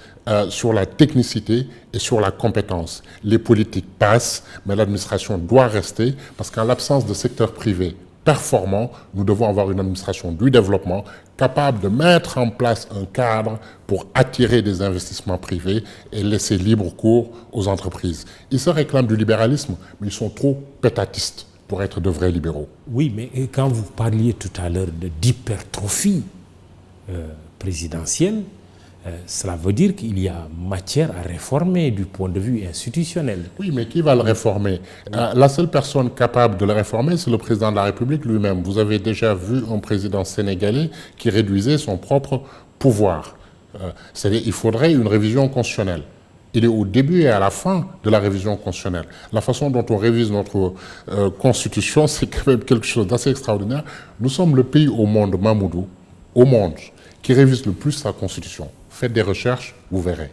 sur la technicité et sur la compétence. Les politiques passent, mais l'administration doit rester parce qu'en l'absence de secteur privé performant, nous devons avoir une administration du développement capable de mettre en place un cadre pour attirer des investissements privés et laisser libre cours aux entreprises. Ils se réclament du libéralisme, mais ils sont trop pétatistes pour être de vrais libéraux. Oui, mais quand vous parliez tout à l'heure d'hypertrophie présidentielle, cela veut dire qu'il y a matière à réformer du point de vue institutionnel. Oui, mais qui va le réformer? La seule personne capable de le réformer, c'est le président de la République lui-même. Vous avez déjà vu un président sénégalais qui réduisait son propre pouvoir. C'est-à-dire qu'il faudrait une révision constitutionnelle. Il est au début et à la fin de la révision constitutionnelle. La façon dont on révise notre constitution, c'est quand même quelque chose d'assez extraordinaire. Nous sommes le pays au monde, Mamoudou, au monde, qui révise le plus sa constitution. Faites des recherches, vous verrez.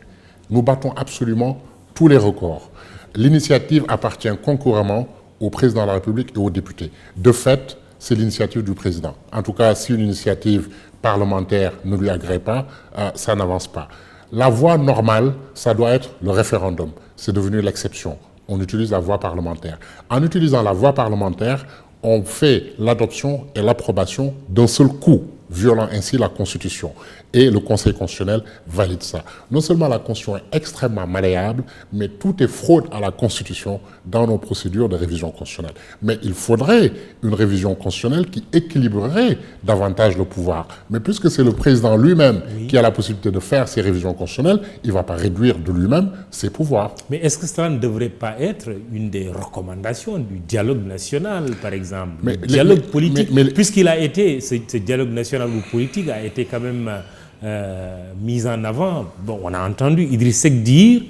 Nous battons absolument tous les records. L'initiative appartient concurremment au président de la République et aux députés. De fait, c'est l'initiative du président. En tout cas, si une initiative parlementaire ne lui agrée pas, ça n'avance pas. La voie normale, ça doit être le référendum. C'est devenu l'exception. On utilise la voie parlementaire. En utilisant la voie parlementaire, on fait l'adoption et l'approbation d'un seul coup, violant ainsi la Constitution. Et le Conseil constitutionnel valide ça. Non seulement la Constitution est extrêmement malléable, mais tout est fraude à la Constitution dans nos procédures de révision constitutionnelle. Mais il faudrait une révision constitutionnelle qui équilibrerait davantage le pouvoir. Mais puisque c'est le président lui-même qui a la possibilité de faire ces révisions constitutionnelles, il ne va pas réduire de lui-même ses pouvoirs. Mais est-ce que cela ne devrait pas être une des recommandations du dialogue national, par exemple? Le dialogue politique, puisqu'il a été, ce dialogue national ou politique a été quand même mise en avant. Bon, on a entendu Idriss Seck dire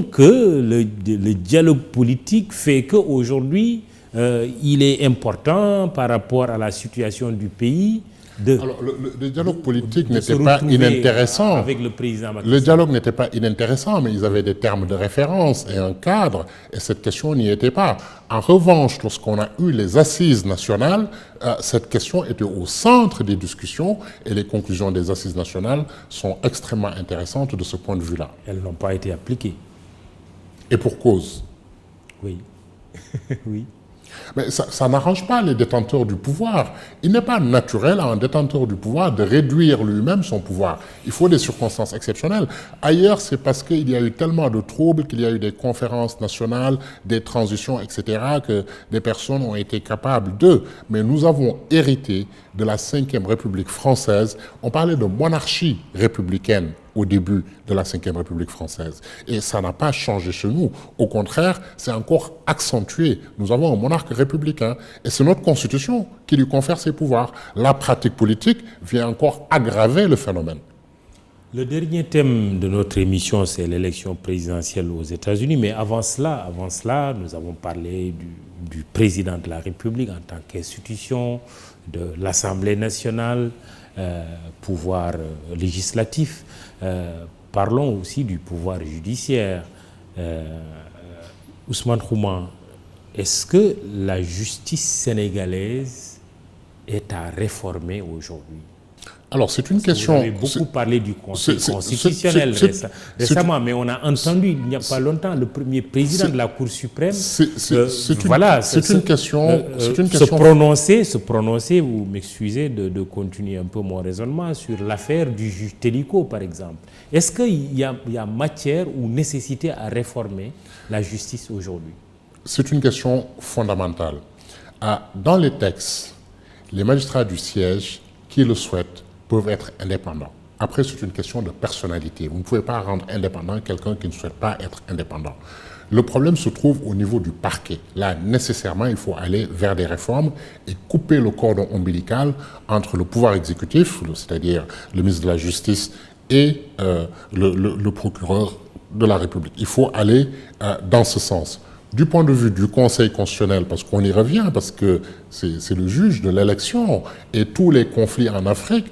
que le dialogue politique fait qu'aujourd'hui, il est important par rapport à la situation du pays. Alors, le dialogue politique n'était pas inintéressant. Avec le président Macky Sall. Le dialogue n'était pas inintéressant, mais ils avaient des termes de référence et un cadre, et cette question n'y était pas. En revanche, lorsqu'on a eu les assises nationales, cette question était au centre des discussions, et les conclusions des assises nationales sont extrêmement intéressantes de ce point de vue-là. Elles n'ont pas été appliquées. Et pour cause. Oui. Oui. Mais ça n'arrange pas les détenteurs du pouvoir. Il n'est pas naturel à un détenteur du pouvoir de réduire lui-même son pouvoir. Il faut des circonstances exceptionnelles. Ailleurs, c'est parce qu'il y a eu tellement de troubles, qu'il y a eu des conférences nationales, des transitions, etc., que des personnes ont été capables d'eux. Mais nous avons hérité de la Ve République française. On parlait de monarchie républicaine au début de la Ve République française. Et ça n'a pas changé chez nous. Au contraire, c'est encore accentué. Nous avons un monarque républicain. Et c'est notre Constitution qui lui confère ses pouvoirs. La pratique politique vient encore aggraver le phénomène. Le dernier thème de notre émission, c'est l'élection présidentielle aux États-Unis. Mais avant cela, nous avons parlé du président de la République en tant qu'institution, de l'Assemblée nationale, pouvoir législatif. Parlons aussi du pouvoir judiciaire. Ousmane Khouma, est-ce que la justice sénégalaise est à réformer aujourd'hui? Alors, c'est une question... Vous avez beaucoup parlé du Conseil constitutionnel récemment, mais on a entendu il n'y a pas longtemps le premier président de la Cour suprême se prononcer, vous m'excusez de continuer un peu mon raisonnement, sur l'affaire du juge Téliko, par exemple. Est-ce qu'il y a matière ou nécessité à réformer la justice aujourd'hui? C'est une question fondamentale. Dans les textes, les magistrats du siège qui le souhaitent peuvent être indépendants. Après, c'est une question de personnalité. Vous ne pouvez pas rendre indépendant quelqu'un qui ne souhaite pas être indépendant. Le problème se trouve au niveau du parquet. Là, nécessairement, il faut aller vers des réformes et couper le cordon ombilical entre le pouvoir exécutif, c'est-à-dire le ministre de la Justice, et le procureur de la République. Il faut aller dans ce sens. Du point de vue du Conseil constitutionnel, parce qu'on y revient, parce que c'est le juge de l'élection, et tous les conflits en Afrique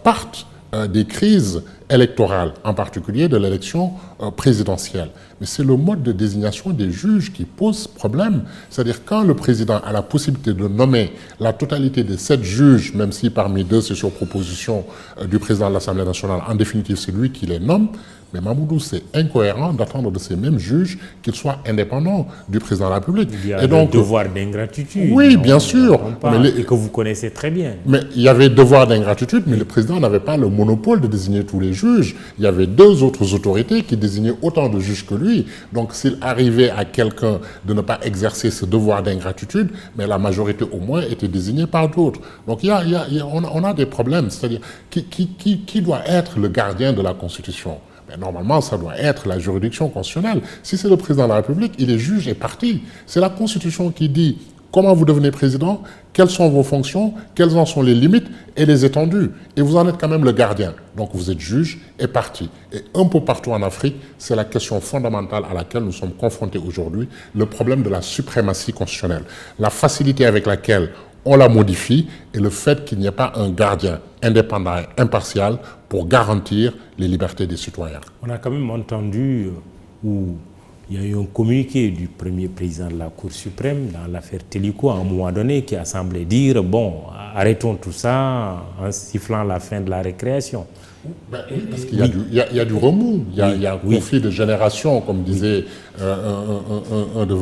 partent des crises électorales, en particulier de l'élection présidentielle. Mais c'est le mode de désignation des juges qui pose problème. C'est-à-dire quand le président a la possibilité de nommer la totalité des 7 juges, même si parmi deux c'est sur proposition du président de l'Assemblée nationale, en définitive c'est lui qui les nomme, mais Mamoudou, c'est incohérent d'attendre de ces mêmes juges qu'ils soient indépendants du président de la République. Il y a un devoir d'ingratitude. Oui, bien sûr. Et que vous connaissez très bien. Mais il y avait devoir d'ingratitude, mais le président n'avait pas le monopole de désigner tous les juges. Il y avait 2 autres autorités qui désignaient autant de juges que lui. Donc s'il arrivait à quelqu'un de ne pas exercer ce devoir d'ingratitude, mais la majorité au moins était désignée par d'autres. Donc on a des problèmes. C'est-à-dire, qui doit être le gardien de la Constitution? Mais normalement, ça doit être la juridiction constitutionnelle. Si c'est le président de la République, il est juge et partie. C'est la Constitution qui dit comment vous devenez président, quelles sont vos fonctions, quelles en sont les limites et les étendues. Et vous en êtes quand même le gardien. Donc vous êtes juge et partie. Et un peu partout en Afrique, c'est la question fondamentale à laquelle nous sommes confrontés aujourd'hui, le problème de la suprématie constitutionnelle. La facilité avec laquelle on la modifie et le fait qu'il n'y ait pas un gardien indépendant et impartial pour garantir les libertés des citoyens. On a quand même entendu ou Il y a eu un communiqué du premier président de la Cour suprême dans l'affaire Télico à un moment donné qui a semblé dire, bon, arrêtons tout ça en sifflant la fin de la récréation. Ben, oui, parce qu'il y a du remous, il y a un conflit de génération, comme disait un de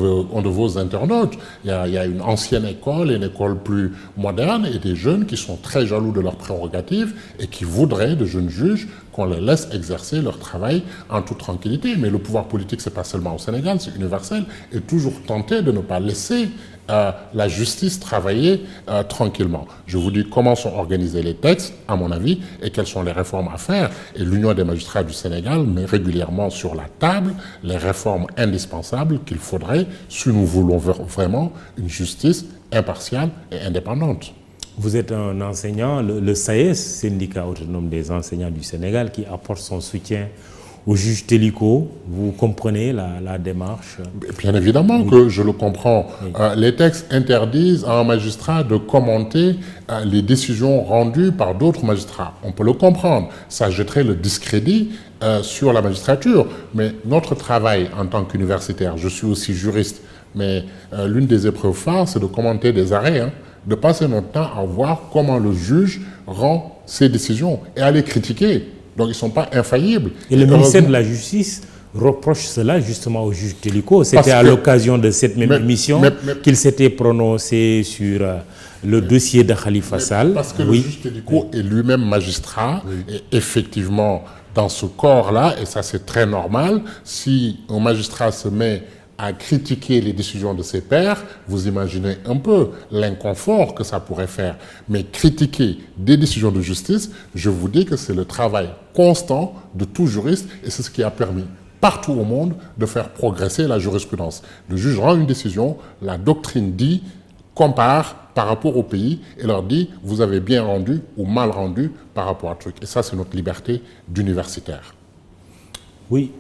vos internautes. Il y a une ancienne école, une école plus moderne, et des jeunes qui sont très jaloux de leurs prérogatives et qui voudraient, de jeunes juges, qu'on les laisse exercer leur travail en toute tranquillité. Mais le pouvoir politique, c'est pas seulement au Sénégal, c'est universel, et toujours tenté de ne pas laisser la justice travailler tranquillement. Je vous dis comment sont organisés les textes, à mon avis, et quelles sont les réformes à faire. Et l'Union des magistrats du Sénégal met régulièrement sur la table les réformes indispensables qu'il faudrait si nous voulons vraiment une justice impartiale et indépendante. Vous êtes un enseignant, le SAES, syndicat autonome des enseignants du Sénégal, qui apporte son soutien au juge Télico. Vous comprenez la démarche? Bien évidemment que je le comprends. Oui. Les textes interdisent à un magistrat de commenter les décisions rendues par d'autres magistrats. On peut le comprendre. Ça jetterait le discrédit sur la magistrature. Mais notre travail en tant qu'universitaire, je suis aussi juriste, mais l'une des épreuves phares, c'est de commenter des arrêts, de passer notre temps à voir comment le juge rend ses décisions et à les critiquer. Donc ils ne sont pas infaillibles. Et le ministère de la Justice reproche cela justement au juge Télico. C'était à l'occasion de cette même émission qu'il s'était prononcé sur le dossier de Khalifa Sall. Parce que le juge Télico est lui-même magistrat, et effectivement, dans ce corps-là, et ça c'est très normal, si un magistrat se met à critiquer les décisions de ses pairs, vous imaginez un peu l'inconfort que ça pourrait faire. Mais critiquer des décisions de justice, je vous dis que c'est le travail constant de tout juriste, et c'est ce qui a permis partout au monde de faire progresser la jurisprudence. Le juge rend une décision, la doctrine dit, compare par rapport au pays et leur dit vous avez bien rendu ou mal rendu par rapport à truc. Et ça, c'est notre liberté d'universitaire. Oui.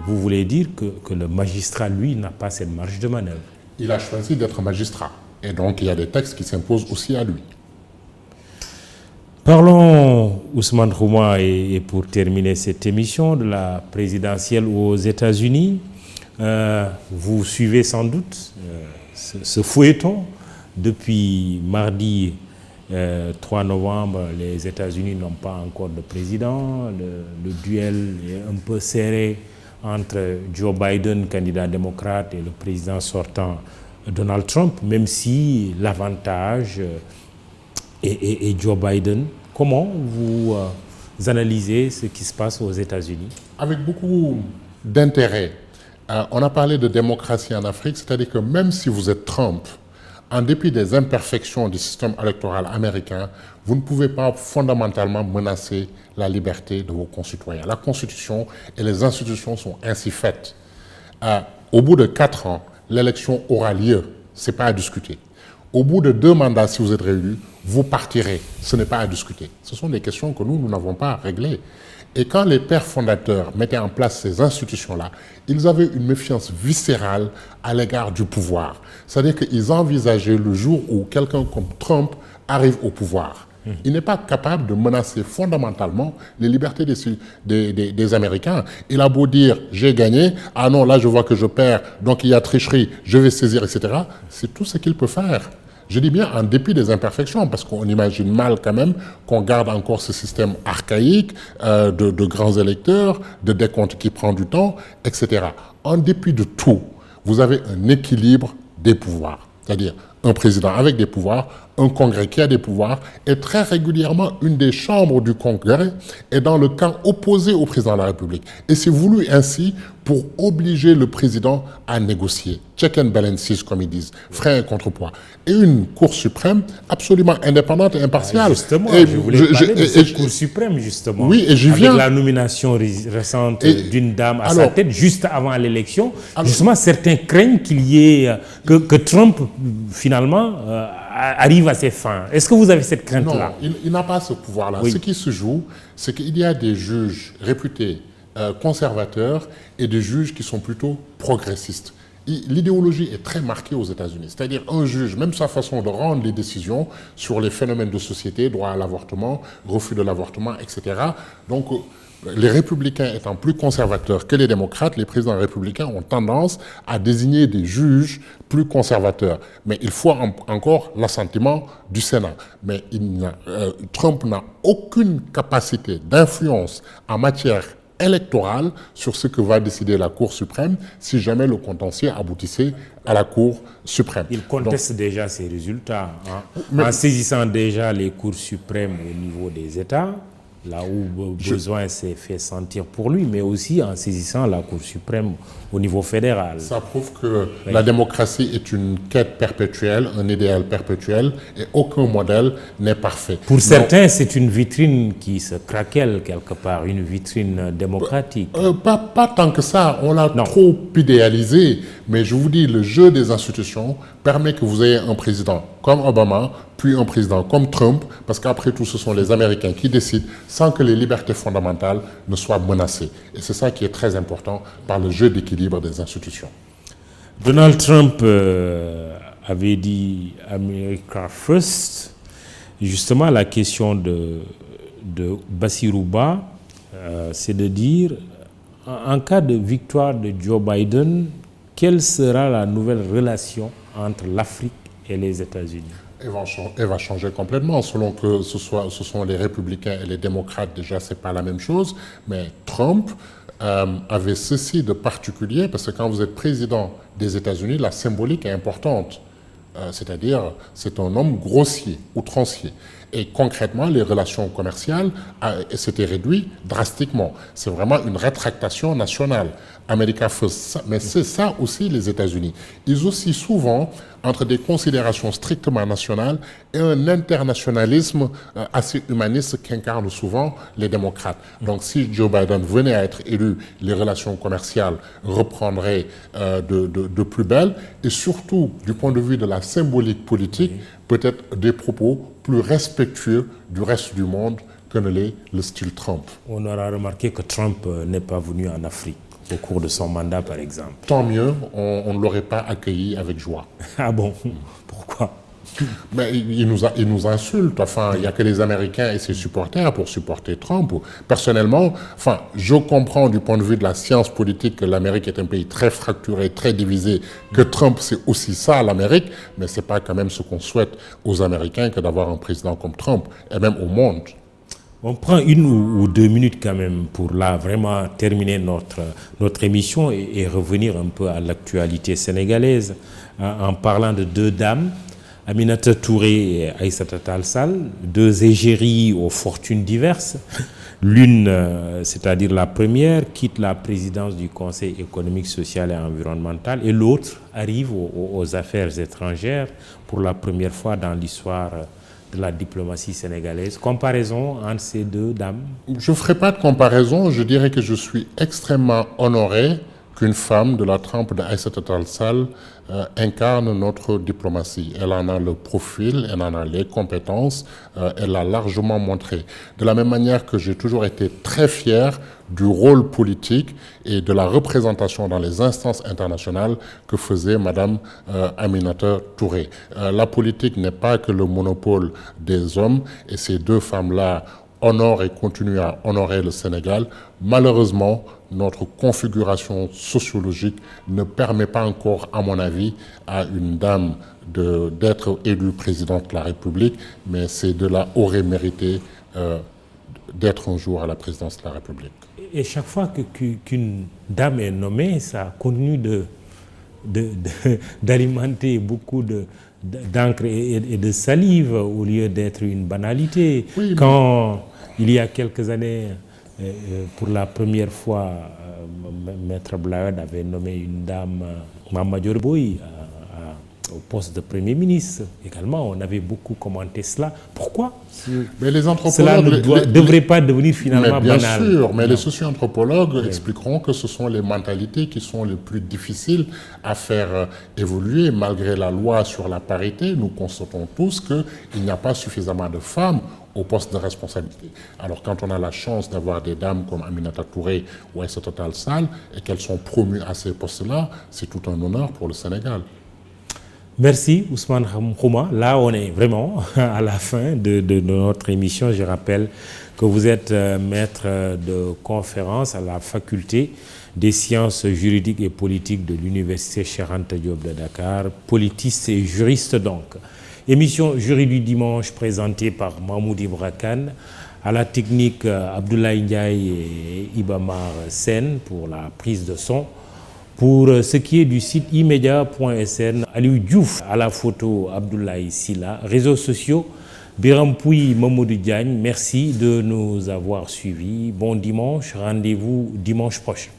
Vous voulez dire que le magistrat, lui, n'a pas cette marge de manœuvre? Il a choisi d'être magistrat. Et donc, il y a des textes qui s'imposent aussi à lui. Parlons, Ousmane Khouma, et pour terminer cette émission, de la présidentielle aux États-Unis. Vous suivez sans doute ce feuilleton. Depuis mardi 3 novembre, les États-Unis n'ont pas encore de président. Le duel est un peu serré entre Joe Biden, candidat démocrate, et le président sortant Donald Trump, même si l'avantage est Joe Biden. Comment vous analysez ce qui se passe aux États-Unis? Avec beaucoup d'intérêt. On a parlé de démocratie en Afrique, c'est-à-dire que même si vous êtes Trump, en dépit des imperfections du système électoral américain, vous ne pouvez pas fondamentalement menacer la liberté de vos concitoyens. La Constitution et les institutions sont ainsi faites. Au bout de 4 ans, l'élection aura lieu. Ce n'est pas à discuter. Au bout de 2 mandats, si vous êtes réélu, vous partirez. Ce n'est pas à discuter. Ce sont des questions que nous n'avons pas réglées. Et quand les pères fondateurs mettaient en place ces institutions-là, ils avaient une méfiance viscérale à l'égard du pouvoir. C'est-à-dire qu'ils envisageaient le jour où quelqu'un comme Trump arrive au pouvoir. Il n'est pas capable de menacer fondamentalement les libertés des Américains. Il a beau dire « j'ai gagné »,« ah non, là je vois que je perds, donc il y a tricherie, je vais saisir, etc. » C'est tout ce qu'il peut faire. Je dis bien en dépit des imperfections, parce qu'on imagine mal quand même qu'on garde encore ce système archaïque de grands électeurs, de décompte qui prend du temps, etc. En dépit de tout, vous avez un équilibre des pouvoirs, c'est-à-dire un président avec des pouvoirs, un congrès qui a des pouvoirs, et très régulièrement, une des chambres du congrès est dans le camp opposé au président de la République. Et c'est voulu ainsi pour obliger le président à négocier. Check and balances, comme ils disent, frein et contrepoids. Et une Cour suprême absolument indépendante et impartiale. Justement, je voulais parler de cette Cour suprême, justement. Oui, et j'y viens. Avec la nomination récente d'une dame à sa tête, juste avant l'élection. Justement, certains craignent qu'il y ait, que Trump, finalement, arrive à ses fins. Est-ce que vous avez cette crainte-là? Non, il n'a pas ce pouvoir-là. Oui. Ce qui se joue, c'est qu'il y a des juges réputés conservateurs et des juges qui sont plutôt progressistes. l'idéologie est très marquée aux États-Unis. C'est-à-dire un juge, même sa façon de rendre les décisions sur les phénomènes de société, droit à l'avortement, refus de l'avortement, etc. Donc, les républicains étant plus conservateurs que les démocrates, les présidents républicains ont tendance à désigner des juges plus conservateurs. Mais il faut encore l'assentiment du Sénat. Mais Trump n'a aucune capacité d'influence en matière électorale sur ce que va décider la Cour suprême si jamais le contentieux aboutissait à la Cour suprême. Il conteste déjà ces résultats, en saisissant déjà les cours suprêmes au niveau des États, là où besoin s'est fait sentir pour lui, mais aussi en saisissant la Cour suprême au niveau fédéral. Ça prouve que la démocratie est une quête perpétuelle, un idéal perpétuel, et aucun modèle n'est parfait. Pour certains, c'est une vitrine qui se craquelle quelque part, une vitrine démocratique. Pas tant que ça, on l'a trop idéalisé, mais je vous dis, le jeu des institutions permet que vous ayez un président comme Obama, puis un président comme Trump, parce qu'après tout, ce sont les Américains qui décident sans que les libertés fondamentales ne soient menacées. Et c'est ça qui est très important par le jeu d'équilibre des institutions. Donald Trump avait dit « America First ». Justement, la question de Bassirou-Ba, c'est de dire, en cas de victoire de Joe Biden, quelle sera la nouvelle relation entre l'Afrique et les États-Unis? Elle va changer complètement, selon que ce sont les républicains et les démocrates, déjà c'est pas la même chose, mais Trump avait ceci de particulier, parce que quand vous êtes président des États-Unis, la symbolique est importante, c'est-à-dire c'est un homme grossier, outrancier. Et concrètement, les relations commerciales s'étaient réduites drastiquement. C'est vraiment une rétractation nationale. America First, mais c'est ça aussi les États-Unis. Ils oscillent souvent entre des considérations strictement nationales et un internationalisme assez humaniste qu'incarnent souvent les démocrates. Donc si Joe Biden venait à être élu, les relations commerciales reprendraient de plus belle, et surtout du point de vue de la symbolique politique, peut-être des propos plus respectueux du reste du monde que ne l'est le style Trump. On aura remarqué que Trump n'est pas venu en Afrique au cours de son mandat, par exemple. Tant mieux, on ne l'aurait pas accueilli avec joie. Ah bon? Pourquoi? Mais il nous insulte. Enfin, il n'y a que les Américains et ses supporters pour supporter Trump. Personnellement, enfin, je comprends du point de vue de la science politique que l'Amérique est un pays très fracturé, très divisé, que Trump, c'est aussi ça, l'Amérique, mais ce n'est pas quand même ce qu'on souhaite aux Américains que d'avoir un président comme Trump, et même au monde. On prend 1 ou 2 minutes quand même pour là vraiment terminer notre émission et revenir un peu à l'actualité sénégalaise en parlant de 2 dames, Aminata Touré et Aïssata Tall Sall, 2 égéries aux fortunes diverses. L'une, c'est-à-dire la première, quitte la présidence du Conseil économique, social et environnemental, et l'autre arrive aux affaires étrangères pour la première fois dans l'histoire de la diplomatie sénégalaise. Comparaison entre ces 2 dames? Je ne ferai pas de comparaison. Je dirais que je suis extrêmement honoré qu'une femme de la trempe d'Aïssata Tall Sall incarne notre diplomatie. Elle en a le profil, elle en a les compétences, elle l'a largement montré. De la même manière que j'ai toujours été très fier du rôle politique et de la représentation dans les instances internationales que faisait Madame Aminata Touré. La politique n'est pas que le monopole des hommes, et ces 2 femmes-là honorent et continuent à honorer le Sénégal. Malheureusement, notre configuration sociologique ne permet pas encore, à mon avis, à une dame d'être élue présidente de la République, mais ces 2-là auraient mérité d'être un jour à la présidence de la République. Et chaque fois qu'une dame est nommée, ça continue d'alimenter beaucoup d'encre et de salive au lieu d'être une banalité. Oui, quand il y a quelques années, pour la première fois, Maître Blahoued avait nommé une dame, Mama Dior Boy, au poste de Premier ministre. Également, on avait beaucoup commenté cela. Pourquoi mais les anthropologues, cela ne devrait pas devenir finalement bien banal? Bien sûr, mais les socio-anthropologues expliqueront que ce sont les mentalités qui sont les plus difficiles à faire évoluer. Malgré la loi sur la parité, nous constatons tous qu'il n'y a pas suffisamment de femmes au poste de responsabilité. Alors quand on a la chance d'avoir des dames comme Aminata Touré ou Aïssata Tall Sall et qu'elles sont promues à ces postes-là, c'est tout un honneur pour le Sénégal. Merci Ousmane Khouma. Là, on est vraiment à la fin de notre émission. Je rappelle que vous êtes maître de conférence à la faculté des sciences juridiques et politiques de l'Université Cheikh Anta Diop de Dakar, politiste et juriste donc. Émission Jury du dimanche présentée par Mahmoud Ibra Kane, à la technique Abdoulaye Ndiaye et Ibamar Sen pour la prise de son. Pour ce qui est du site immedia.sn, Aliou Diouf à la photo, Abdoulaye Silla, réseaux sociaux, Biram Pouy, Mamadou Diagne, merci de nous avoir suivis. Bon dimanche, rendez-vous dimanche prochain.